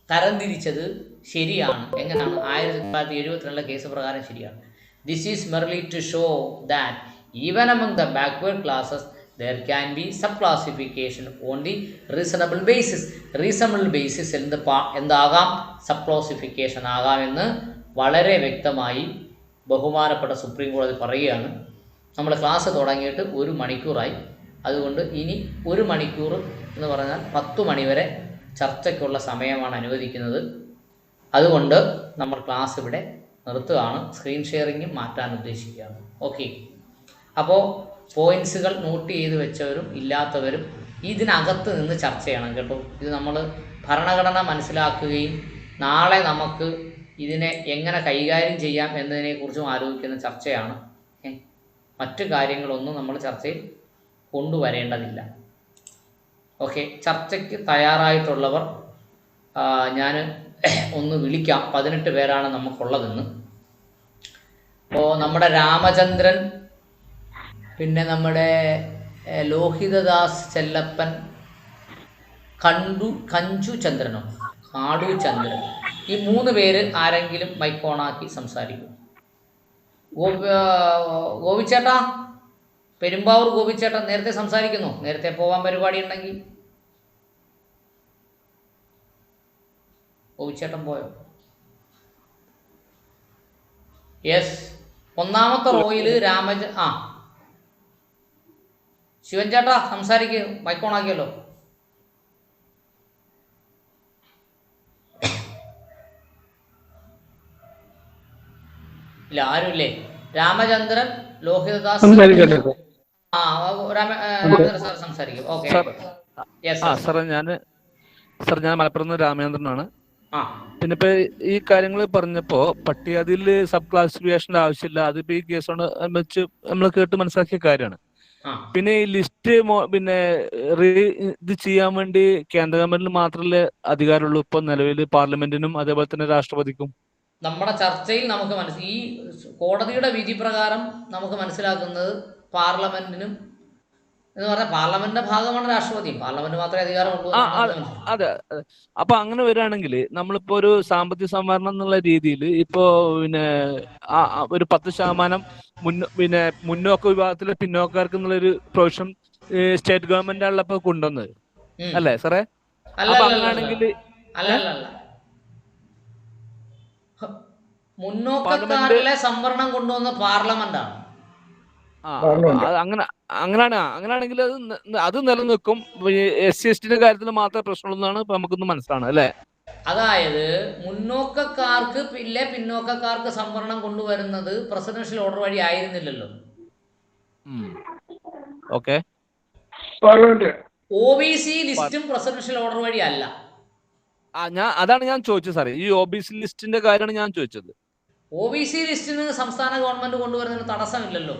തരംതിരിച്ചത് ശരിയാണ്. എങ്ങനെയാണ്? 1972 കേസ് പ്രകാരം ശരിയാണ്. This is merely to show that even among the backward classes there can be subclassification on the reasonable basis. Reasonable basis എന്താകാം? Subclassification ആകാമെന്ന് വളരെ വ്യക്തമായി ബഹുമാനപ്പെട്ട സുപ്രീം കോടതി പറയുകയാണ്. നമ്മൾ ക്ലാസ് തുടങ്ങിയിട്ട് 1 മണിക്കൂറായി. അതുകൊണ്ട് ഇനി 1 മണിക്കൂർ എന്ന് പറഞ്ഞാൽ 10 മണി വരെ ചർച്ചയ്ക്കുള്ള സമയമാണ് അനുവദിക്കുന്നത്. അതുകൊണ്ട് നമ്മൾ ക്ലാസ് ഇവിടെ നിർത്തുകയാണ്. സ്ക്രീൻ ഷെയറിങ്ങും മാറ്റാൻ ഉദ്ദേശിക്കുകയാണ്. ഓക്കെ, അപ്പോൾ പോയിൻസുകൾ നോട്ട് ചെയ്ത് വെച്ചവരും ഇല്ലാത്തവരും ഇതിനകത്ത് നിന്ന് ചർച്ച ചെയ്യണം കേട്ടോ. ഇത് നമ്മൾ ഭരണഘടന മനസ്സിലാക്കുകയും നാളെ നമുക്ക് ഇതിനെ എങ്ങനെ കൈകാര്യം ചെയ്യാം എന്നതിനെക്കുറിച്ചും ആലോചിക്കുന്ന ചർച്ചയാണ്. മറ്റു കാര്യങ്ങളൊന്നും നമ്മൾ ചർച്ചയിൽ കൊണ്ടുവരേണ്ടതില്ല. ഓക്കെ, ചർച്ചയ്ക്ക് തയ്യാറായിട്ടുള്ളവർ ഞാൻ ഒന്ന് വിളിക്കാം. 18 പേരാണ് നമുക്കുള്ളതെന്ന്. അപ്പോൾ നമ്മുടെ രാമചന്ദ്രൻ, പിന്നെ നമ്മുടെ ലോഹിതദാസ് ചെല്ലപ്പൻ, കഞ്ചു ചന്ദ്രനോ കാടു ചന്ദ്രൻ, ഈ 3 പേര് ആരെങ്കിലും മൈക്ക് ഓണാക്കി സംസാരിക്കും. ഗോപിച്ചേട്ടാ, പെരുമ്പാവൂർ ഗോപിച്ചേട്ടാ നേരത്തെ സംസാരിക്കുന്നു. നേരത്തെ പോകാൻ പരിപാടി ഉണ്ടെങ്കിൽ. ഗോപിച്ചേട്ടൻ പോയോ? യെസ്, 1ാമത്തെ റോയിൽ ശിവൻ ചേട്ടാ സംസാരിക്കുക. മൈക്ക് ഓൺ ആക്കിയല്ലോ. ഇല്ല, ആരുമില്ലേ? രാമചന്ദ്രൻ, ലോഹിതദാസ്. രാമചന്ദ്രൻ സാർ സംസാരിക്കും. ഓക്കെ സാർ, ഞാൻ മലപ്പുറം രാമചന്ദ്രനാണ്. പിന്നെ ഇപ്പൊ ഈ കാര്യങ്ങൾ പറഞ്ഞപ്പോ പട്ടികയിൽ സബ് ക്ലാസിഫിക്കേഷന്റെ ആവശ്യമില്ല. അതിപ്പോ ഈ കേസോട് വെച്ച് നമ്മൾ കേട്ട് മനസ്സിലാക്കിയ കാര്യമാണ്. പിന്നെ ഈ ലിസ്റ്റ് പിന്നെ ഇത് ചെയ്യാൻ വേണ്ടി കേന്ദ്ര ഗവൺമെന്റിന് മാത്രമല്ലേ അധികാരമുള്ളൂ ഇപ്പൊ നിലവിൽ? പാർലമെന്റിനും അതേപോലെ തന്നെ രാഷ്ട്രപതിക്കും? നമ്മുടെ ചർച്ചയിൽ നമുക്ക് ഈ കോടതിയുടെ വിധി പ്രകാരം നമുക്ക് മനസ്സിലാക്കുന്നത് പാർലമെന്റിനും എന്ന് പറഞ്ഞാൽ പാർലമെന്റിന്റെ ഭാഗമാണ് രാഷ്ട്രപതിയും. പാർലമെന്റ് മാത്രമേ അധികാരമുള്ളൂ. അതെ. അപ്പൊ അങ്ങനെ വരികയാണെങ്കിൽ നമ്മളിപ്പോ ഒരു സാമ്പത്തിക സംവരണം എന്നുള്ള രീതിയിൽ ഇപ്പോ പിന്നെ ഒരു 10% പിന്നെ മുന്നോക്ക വിഭാഗത്തിലെ പിന്നോക്കാർക്ക് എന്നുള്ളൊരു പ്രൊവിഷൻ സ്റ്റേറ്റ് ഗവൺമെന്റ് ആണല്ലോ ഇപ്പൊ കൊണ്ടുവന്നത്, അല്ലേ സാറേ? അപ്പൊ അങ്ങനെയാണെങ്കിൽ മുന്നോക്കക്കാരിലെ സംവരണം കൊണ്ടുവന്ന പാർലമെന്റാണ്. അങ്ങനെയാണെങ്കിൽ അത് നിലനിൽക്കും. SC/ST കാര്യത്തിൽ മാത്രമേ പ്രശ്നമുള്ളതാണ് ഇപ്പൊ നമുക്കൊന്ന് മനസ്സിലാണ്, അല്ലേ? അതായത് മുന്നോക്കക്കാർക്ക് പിന്നോക്കക്കാർക്ക് സംവരണം കൊണ്ടുവരുന്നത് പ്രസിഡൻഷ്യൽ ഓർഡർ വഴി ആയിരുന്നില്ലല്ലോ. ഓക്കെ, OBC ലിസ്റ്റും പ്രസിഡൻഷ്യൽ ഓർഡർ വഴി അല്ല. അതാണ് ഞാൻ ചോദിച്ചത് സാറേ. ഈ OBC ലിസ്റ്റിന്റെ കാര്യമാണ് ഞാൻ ചോദിച്ചത്. OBC ലിസ്റ്റിന് സംസ്ഥാന ഗവൺമെന്റ് കൊണ്ടുവരുന്നതിന് തടസ്സമില്ലല്ലോ.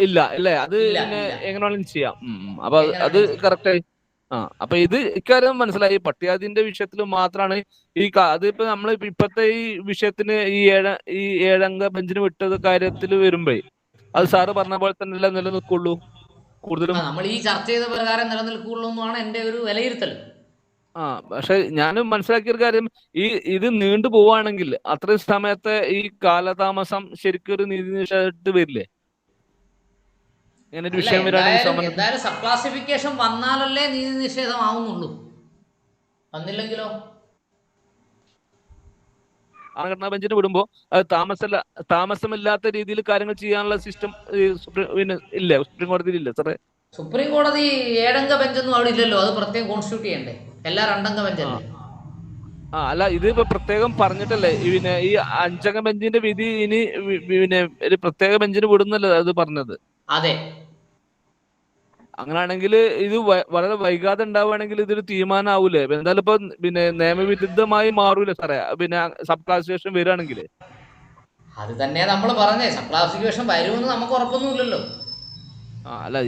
ഇല്ല അല്ലേ? അത് എങ്ങനെ വേണമെങ്കിലും ചെയ്യാം. അപ്പൊ അത് കറക്റ്റായി. അപ്പൊ ഇത് ഇക്കാര്യം മനസ്സിലായി. പട്ടികജാതിന്റെ വിഷയത്തിൽ മാത്രമാണ് അതിപ്പോ നമ്മൾ ഇപ്പത്തെ ഈ വിഷയത്തിന് ഈ 7 അംഗ ബെഞ്ചിന് വിട്ടത് കാര്യത്തിൽ വരുമ്പോ അത് സാറ് പറഞ്ഞ പോലെ തന്നെ നിലനിൽക്കുള്ളൂ. കൂടുതലും നമ്മൾ ഈ ചർച്ച ചെയ്ത പ്രകാരം നിലനിൽക്കുള്ളൂ എന്നാണ് എന്റെ ഒരു വിലയിരുത്തൽ. പക്ഷെ ഞാനും മനസ്സിലാക്കിയൊരു കാര്യം, ഇത് നീണ്ടു പോവാണെങ്കിൽ അത്രയും സമയത്തെ ഈ കാലതാമസം ശരിക്കും ഒരു നീതി നിഷേധമായിട്ട് വരില്ലേ? ഇങ്ങനെ ഒരു അല്ല, വിഷയം വരികയാണെങ്കിൽ എന്തായാലും സബ് ക്ലാസിഫിക്കേഷൻ വന്നാലല്ലേ നീതി നിഷേധം ആവുന്നുള്ളൂ. വന്നില്ലെങ്കിലോ? ഭരണഘടനാ ബെഞ്ചിന് വിടുമ്പോൾ അത് താമസമില്ലാത്ത രീതിയിൽ കാര്യങ്ങൾ ചെയ്യാനുള്ള സിസ്റ്റം ഇല്ല, സുപ്രീം കോടതിയിൽ ഇല്ല സാറേ. സുപ്രീം കോടതി 7 അംഗ ബെഞ്ചൊന്നും അവിടെ ഇല്ലല്ലോ. അത് പ്രത്യേകം കോൺസ്റ്റിറ്റ്യൂട്ട് ചെയ്യണ്ടേ? എല്ലാ 2 അംഗ ബെഞ്ചല്ലേ. അല്ല, ഇത് ഇപ്പൊ പ്രത്യേകം പറഞ്ഞിട്ടല്ലേ പിന്നെ ഈ 5 അംഗ ബെഞ്ചിന്റെ വിധി ഇനി പിന്നെ ഒരു പ്രത്യേക ബെഞ്ചിന് വിടുന്നല്ലേ അത് പറഞ്ഞത്. അതെ. അങ്ങനെയാണെങ്കിൽ ഇത് വളരെ വൈകാതെ ഉണ്ടാവുകയാണെങ്കിൽ ഇതൊരു തീരുമാനമാവൂലേ? എന്തായാലും ഇപ്പൊ പിന്നെ നിയമവിരുദ്ധമായി മാറൂലേ സാറേ പിന്നെ സബ് ക്ലാസിഫിക്കേഷൻ വരികയാണെങ്കിൽ? അത് തന്നെ നമ്മൾ പറഞ്ഞേ, സബ് ക്ലാസിഫിക്കേഷൻ വരുമെന്ന് നമുക്ക് ഉറപ്പൊന്നുമില്ലല്ലോ. അല്ല,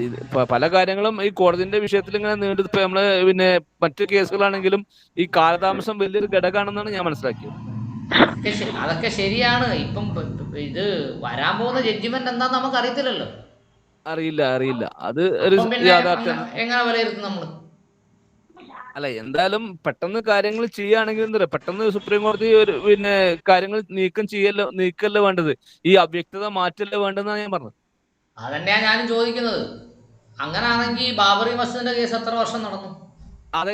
പല കാര്യങ്ങളും ഈ കോടതിന്റെ വിഷയത്തിൽ ഇങ്ങനെ നീണ്ടു. ഇപ്പൊ നമ്മള് പിന്നെ മറ്റു കേസുകളാണെങ്കിലും ഈ കാലതാമസം വലിയൊരു ഘടകമാണെന്നാണ് ഞാൻ മനസ്സിലാക്കിയത്. അതൊക്കെ ശരിയാണ്. ഇപ്പം ഇത് വരാൻ പോകുന്ന ജഡ്ജിമെന്റ് എന്താന്ന് നമുക്ക് അറിയത്തില്ലല്ലോ. അറിയില്ല. അത് ഒരു യാഥാർത്ഥ്യം. എങ്ങനെ വിലയിരുത്തും നമ്മള്? അല്ല, എന്തായാലും പെട്ടെന്ന് കാര്യങ്ങൾ ചെയ്യുകയാണെങ്കിൽ എന്താ പറയുക, പെട്ടെന്ന് സുപ്രീം കോടതി ഒരു പിന്നെ കാര്യങ്ങൾ നീക്കല്ല വേണ്ടത്, ഈ അവ്യക്തത മാറ്റല്ല വേണ്ടതെന്നാണ് ഞാൻ പറഞ്ഞത്. അതന്നെയാണ് ഞാനും ചോദിക്കുന്നത്. അങ്ങനാണെങ്കിൽ ബാബറി മസ്ജിദിന്റെ കേസ് എത്ര വർഷം നടന്നു? അതെ,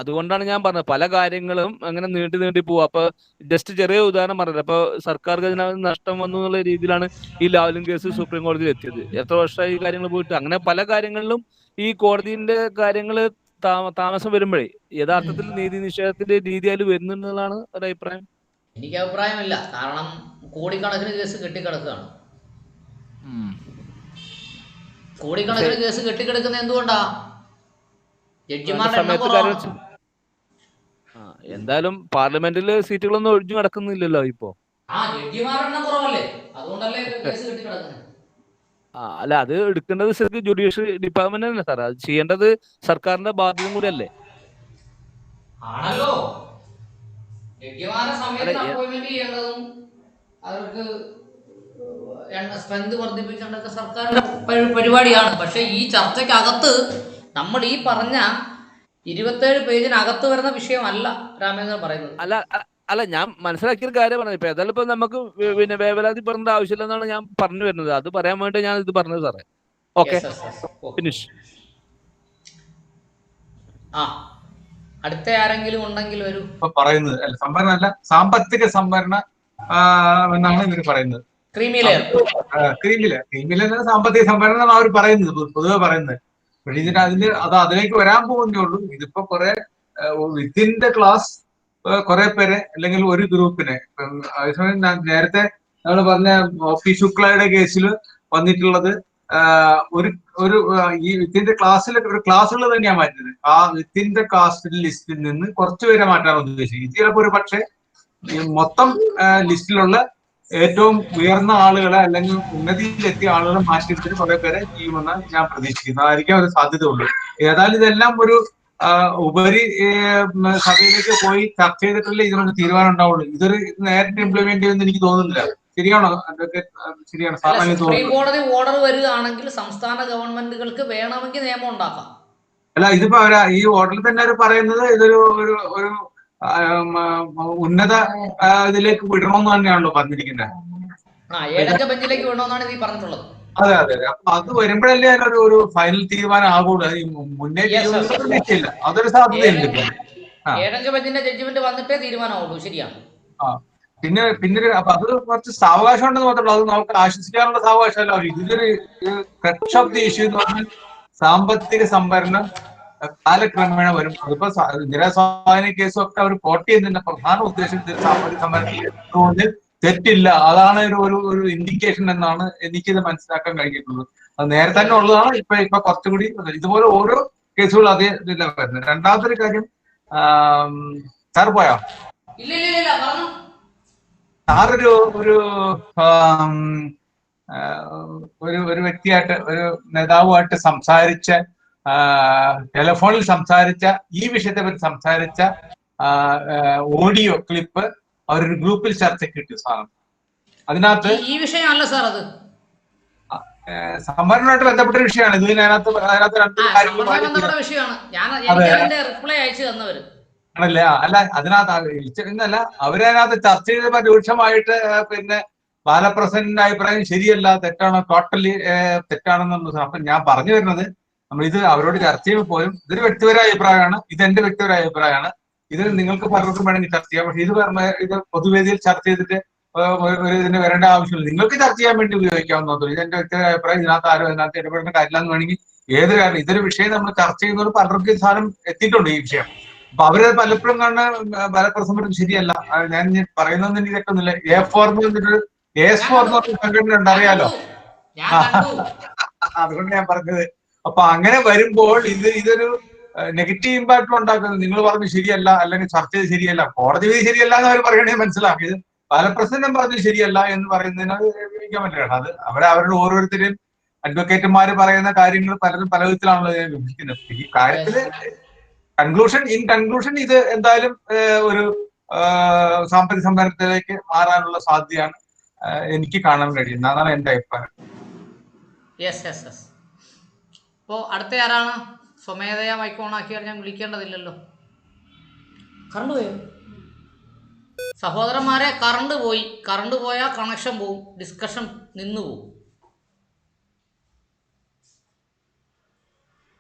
അതുകൊണ്ടാണ് ഞാൻ പറഞ്ഞത് പല കാര്യങ്ങളും അങ്ങനെ നീട്ടി പോവാ. അപ്പൊ ജസ്റ്റ് ചെറിയ ഉദാഹരണം പറഞ്ഞത്, അപ്പൊ സർക്കാർ ഖജനാവിന് നഷ്ടം വന്നു എന്നുള്ള രീതിയിലാണ് ഈ ലാവ്ലിൻ കേസ് സുപ്രീം കോടതിയിൽ എത്തിയത്. എത്ര വർഷമായി ഈ കാര്യങ്ങൾ പോയിട്ട്? അങ്ങനെ പല കാര്യങ്ങളിലും ഈ കോടതിന്റെ കാര്യങ്ങൾ താമസം വരുമ്പോഴേ യഥാർത്ഥത്തിൽ നീതി നിഷേധത്തിന്റെ രീതി അതിൽ വരുന്നുള്ളതാണ് ഒരു അഭിപ്രായം. എനിക്ക് അഭിപ്രായമില്ല. കാരണം കോടിക്കണക്കിന് കേസ് കെട്ടിക്കിടക്കുകയാണ്. കോടിക്കണക്കിന് കേസ് കെട്ടിക്കിടക്കുന്നത് എന്തുകൊണ്ടാ? ജഡ്ജിമാരുടെ എണ്ണം കുറവാണ്. എന്തായാലും പാർലമെന്റിൽ സീറ്റുകളൊന്നും ഒഴിഞ്ഞു കിടക്കുന്നില്ലല്ലോ ഇപ്പോ. ജഡ്ജിമാരുടെ എണ്ണം കുറവല്ലേ, അതുകൊണ്ടല്ലേ കേസ് കെട്ടിക്കിടക്കുന്നത്. അല്ല, അത് എടുക്കേണ്ടത് ശരിക്കും ജുഡീഷ്യറി ഡിപ്പാർട്ട്മെന്റ് തന്നെ സാർ. അത് ചെയ്യേണ്ടത് സർക്കാരിന്റെ ബാധ്യത കൂടി അല്ലേ? ആണല്ലോ. ജഡ്ജിമാരെ സമയത്ത് അപ്പോയിന്റ്മെന്റ് ചെയ്യേണ്ടതും അവർക്ക് സ്ട്രെങ്ത് വർദ്ധിപ്പിക്കേണ്ടതൊക്കെ സർക്കാരിന്റെ പരിപാടിയാണ്. പക്ഷെ ഈ ചർച്ചയ്ക്കകത്ത് നമ്മൾ ഈ പറഞ്ഞ 27 പേജിനകത്ത് വരുന്ന വിഷയമല്ല രാമേന്ദ്രൻ പറയുന്നത്. അല്ല, ഞാൻ മനസ്സിലാക്കിയൊരു കാര്യം പറഞ്ഞത്. ഇപ്പൊ ഏതായാലും ഇപ്പൊ നമുക്ക് പിന്നെ വേവലാതി പറഞ്ഞ ആവശ്യമില്ലെന്നാണ് ഞാൻ പറഞ്ഞു വരുന്നത്. അത് പറയാൻ വേണ്ടി ഞാൻ ഇത് പറഞ്ഞത് സാറേ. Okay, finish. അടുത്ത ആരെങ്കിലും ഉണ്ടെങ്കിൽ ഒരു പറയുന്നത് സംഭരണ അല്ല, സാമ്പത്തിക സംഭരണ എന്നാണ് ഇവർ പറയുന്നത്. ക്രീമിലെ സാമ്പത്തിക സംഭരണം അവർ പറയുന്നത്, പൊതുവെ പറയുന്നത്. പക്ഷെ അതിലേക്ക് വരാൻ പോകുന്നേ ഉള്ളൂ. ഇതിപ്പോ കുറെ വിത്തിൻ ക്ലാസ് കുറെ പേരെ അല്ലെങ്കിൽ ഒരു ഗ്രൂപ്പിനെ, അതേസമയം നേരത്തെ നമ്മൾ പറഞ്ഞ പി ശുക്ലയുടെ കേസിൽ വന്നിട്ടുള്ളത് ഒരു ഈ വിത്തിന്റെ ക്ലാസ്സുകൾ തന്നെയാണ് മാറ്റുന്നത്. ആ വിത്തിന്റെ കാസ്റ്റ് ലിസ്റ്റിൽ നിന്ന് കുറച്ചുപേരെ മാറ്റാൻ ഉദ്ദേശിക്കും. ഇത് ചിലപ്പോൾ ഒരു പക്ഷേ മൊത്തം ലിസ്റ്റിലുള്ള ഏറ്റവും ഉയർന്ന ആളുകളെ അല്ലെങ്കിൽ ഉന്നതിയിലെത്തിയ ആളുകളെ മാറ്റിയെടുത്തിട്ട് കുറെ പേരെ ചെയ്യുമെന്ന് ഞാൻ പ്രതീക്ഷിക്കുന്നു. അതായിരിക്കും ഒരു സാധ്യത ഉള്ളൂ. ഏതായാലും ഇതെല്ലാം ഒരു ഉപരി സഭയിലേക്ക് പോയി ചർച്ച ചെയ്തിട്ടല്ലേ ഇതിനൊരു തീരുമാനം ഉണ്ടാവുള്ളൂ. ഇതൊരു നേരിട്ട് ഇംപ്ലിമെന്റ് ചെയ്യുമെന്ന് എനിക്ക് തോന്നുന്നില്ല. ശരിയാണോ? അതൊക്കെ ശരിയാണ്. സുപ്രീം കോടതി ഓർഡർ വരികയാണെങ്കിൽ സംസ്ഥാന ഗവൺമെന്റുകൾക്ക് വേണമെങ്കിൽ നിയമം ഉണ്ടാക്കാം. അല്ല, ഇതിപ്പോ ഈ ഓർഡറിൽ തന്നെ അവർ പറയുന്നത് ഇതൊരു ഒരു ഉന്നത ഇതിലേക്ക് വിടണമെന്ന് തന്നെയാണല്ലോ പറഞ്ഞിരിക്കുന്നത്. 7 അംഗ ബെഞ്ചിലേക്ക് വിടണമെന്നാണ് ഇത് പറഞ്ഞിട്ടുള്ളത്. അതെ. അപ്പൊ അത് വരുമ്പോഴല്ലേ ഒരു ഫൈനൽ തീരുമാനം ആകൂടെ. മുന്നേ ഇല്ല, അതൊരു സാധ്യതയുണ്ട്. 7 അംഗ ബെഞ്ചിന്റെ ജഡ്ജ്മെന്റ് വന്നിട്ടേ തീരുമാനമാവുള്ളൂ. ശരിയാണ്. പിന്നെ അപ്പൊ അത് കുറച്ച് സാവകാശം ഉണ്ടെന്ന് മാത്രമല്ല, അത് നമുക്ക് ആശ്വസിക്കാനുള്ള സാവകാശമല്ല. ഇതിലൊരു ക്രക്സ് ഓഫ് ദി ഇഷ്യൂ എന്ന് പറഞ്ഞാൽ സാമ്പത്തിക സംഭരണം കാലക്രമേണ വരും. അതിപ്പോ ഇന്ദിരാസ്വാമി കേസും ഒക്കെ അവർ കോട്ട് ചെയ്യുന്നതിന്റെ പ്രധാന ഉദ്ദേശം സാമ്പത്തിക സംഭരണത്തിൽ തെറ്റില്ല, അതാണ് ഒരു ഇൻഡിക്കേഷൻ എന്നാണ് എനിക്കിത് മനസ്സിലാക്കാൻ കഴിഞ്ഞിട്ടുള്ളത്. അത് നേരത്തെ തന്നെ ഉള്ളതാണ്. ഇപ്പൊ കുറച്ചുകൂടി ഇതുപോലെ ഓരോ കേസുകളും അതേ ഇതിലാണ് വരുന്നത്. രണ്ടാമത്തെ ഒരു കാര്യം, സാർ പോയോ? സാറൊരു ഒരു വ്യക്തിയായിട്ട്, ഒരു നേതാവുമായിട്ട് സംസാരിച്ച, ടെലിഫോണിൽ സംസാരിച്ച, ഈ വിഷയത്തെ പറ്റി സംസാരിച്ച ഓഡിയോ ക്ലിപ്പ് അവരൊരു ഗ്രൂപ്പിൽ ചർച്ചയ്ക്ക് കിട്ടിയ സാധനം. അതിനകത്ത് ഈ വിഷയമല്ല സാർ അത്. സംവരണമായിട്ട് ബന്ധപ്പെട്ട വിഷയമാണ് ഇത്. അതിനകത്ത് രണ്ട് സംവരണവുമായി ബന്ധപ്പെട്ട വിഷയമാണ്. എനിക്ക് അതിന്റെ റിപ്ലൈ അയച്ചു തന്നവര് ആണല്ലേ. അല്ല, അതിനകത്ത് എന്നല്ല, അവരതിനകത്ത് ചർച്ച ചെയ്തപ്പോ രൂക്ഷമായിട്ട് പിന്നെ ബാലപ്രസന്റിന്റെ അഭിപ്രായം ശരിയല്ല, തെറ്റാണ്, ടോട്ടലി തെറ്റാണെന്നു. അപ്പൊ ഞാൻ പറഞ്ഞു വരുന്നത്, നമ്മൾ ഇത് അവരോട് ചർച്ച ചെയ്യുമ്പോൾ പോലും ഇതൊരു വ്യക്തിപരമായ അഭിപ്രായമാണ്, ഇതെന്റെ വ്യക്തിപരമായ അഭിപ്രായമാണ്, ഇത് നിങ്ങൾക്ക് പലർക്കും വേണമെങ്കിൽ ചർച്ച ചെയ്യാം. പക്ഷെ ഇത് പൊതുവേദിയിൽ ചർച്ച ചെയ്തിട്ട് ഇതിന് വരേണ്ട ആവശ്യമില്ല. നിങ്ങൾക്ക് ചർച്ച ചെയ്യാൻ വേണ്ടി ഉപയോഗിക്കാവുന്നതോ. ഇത് എന്റെ വ്യക്തിപരമായ അഭിപ്രായം, ഇതിനകത്ത് ആരും അതിനകത്ത് ഇടപെടേണ്ട കാര്യമില്ലെന്ന് വേണമെങ്കിൽ ഏത് കാര്യം ഇതൊരു വിഷയം നമ്മൾ ചർച്ച ചെയ്യുന്നവർ പലർക്കും ഈ സാധനം എത്തിയിട്ടുണ്ട് ഈ വിഷയം. അപ്പൊ അവര് പലപ്പോഴും കാണുന്ന ബലപ്രസംഗം ശരിയല്ല. ഞാൻ പറയുന്നതൊന്നും എനിക്ക് തെറ്റൊന്നുമില്ല. AS4 സംഘടന ഉണ്ട്, അറിയാലോ. അതുകൊണ്ട് ഞാൻ പറഞ്ഞത്. അപ്പൊ അങ്ങനെ വരുമ്പോൾ ഇതൊരു നെഗറ്റീവ് ഇമ്പാക്ട് ഉണ്ടാക്കുന്നത്. നിങ്ങൾ പറഞ്ഞു ശരിയല്ല, അല്ലെങ്കിൽ ചർച്ച ചെയ്ത് ശരിയല്ല, കോടതി വിധി ശരിയല്ല എന്ന് അവർ പറയണേ മനസ്സിലാക്കി. ഇത് ബാലപ്രസന്നം പറഞ്ഞു ശരിയല്ല എന്ന് പറയുന്നതിന് വിഭജിക്കാൻ പറ്റില്ല. അത് അവരുടെ ഓരോരുത്തരും അഡ്വക്കേറ്റുമാര് പറയുന്ന കാര്യങ്ങൾ പലരും പല വിധത്തിലാണല്ലോ വിഭജിക്കുന്നത്. ഈ കാര്യത്തില് ഇൻ കൺക്ലൂഷൻ ഇത് എന്തായാലും ഒരു സാമ്പത്തിക സംവരണത്തിലേക്ക് മാറാനുള്ള സാധ്യതയാണ് എനിക്ക് കാണാൻ കഴിയുന്നത്. അതാണ് എന്റെ അഭിപ്രായം. അപ്പോ അടുത്ത ആരാണ്? സ്വമേധയാ മൈക്ക് ഓണാക്കിയാൽ ഞാൻ വിളിക്കേണ്ടതില്ലല്ലോ. കറണ്ട് പോയോ? സഹോദരന്മാരെ, കറണ്ട് പോയി. കറണ്ട് പോയാൽ കണക്ഷൻ പോവും, ഡിസ്കഷൻ നിന്നു പോവും.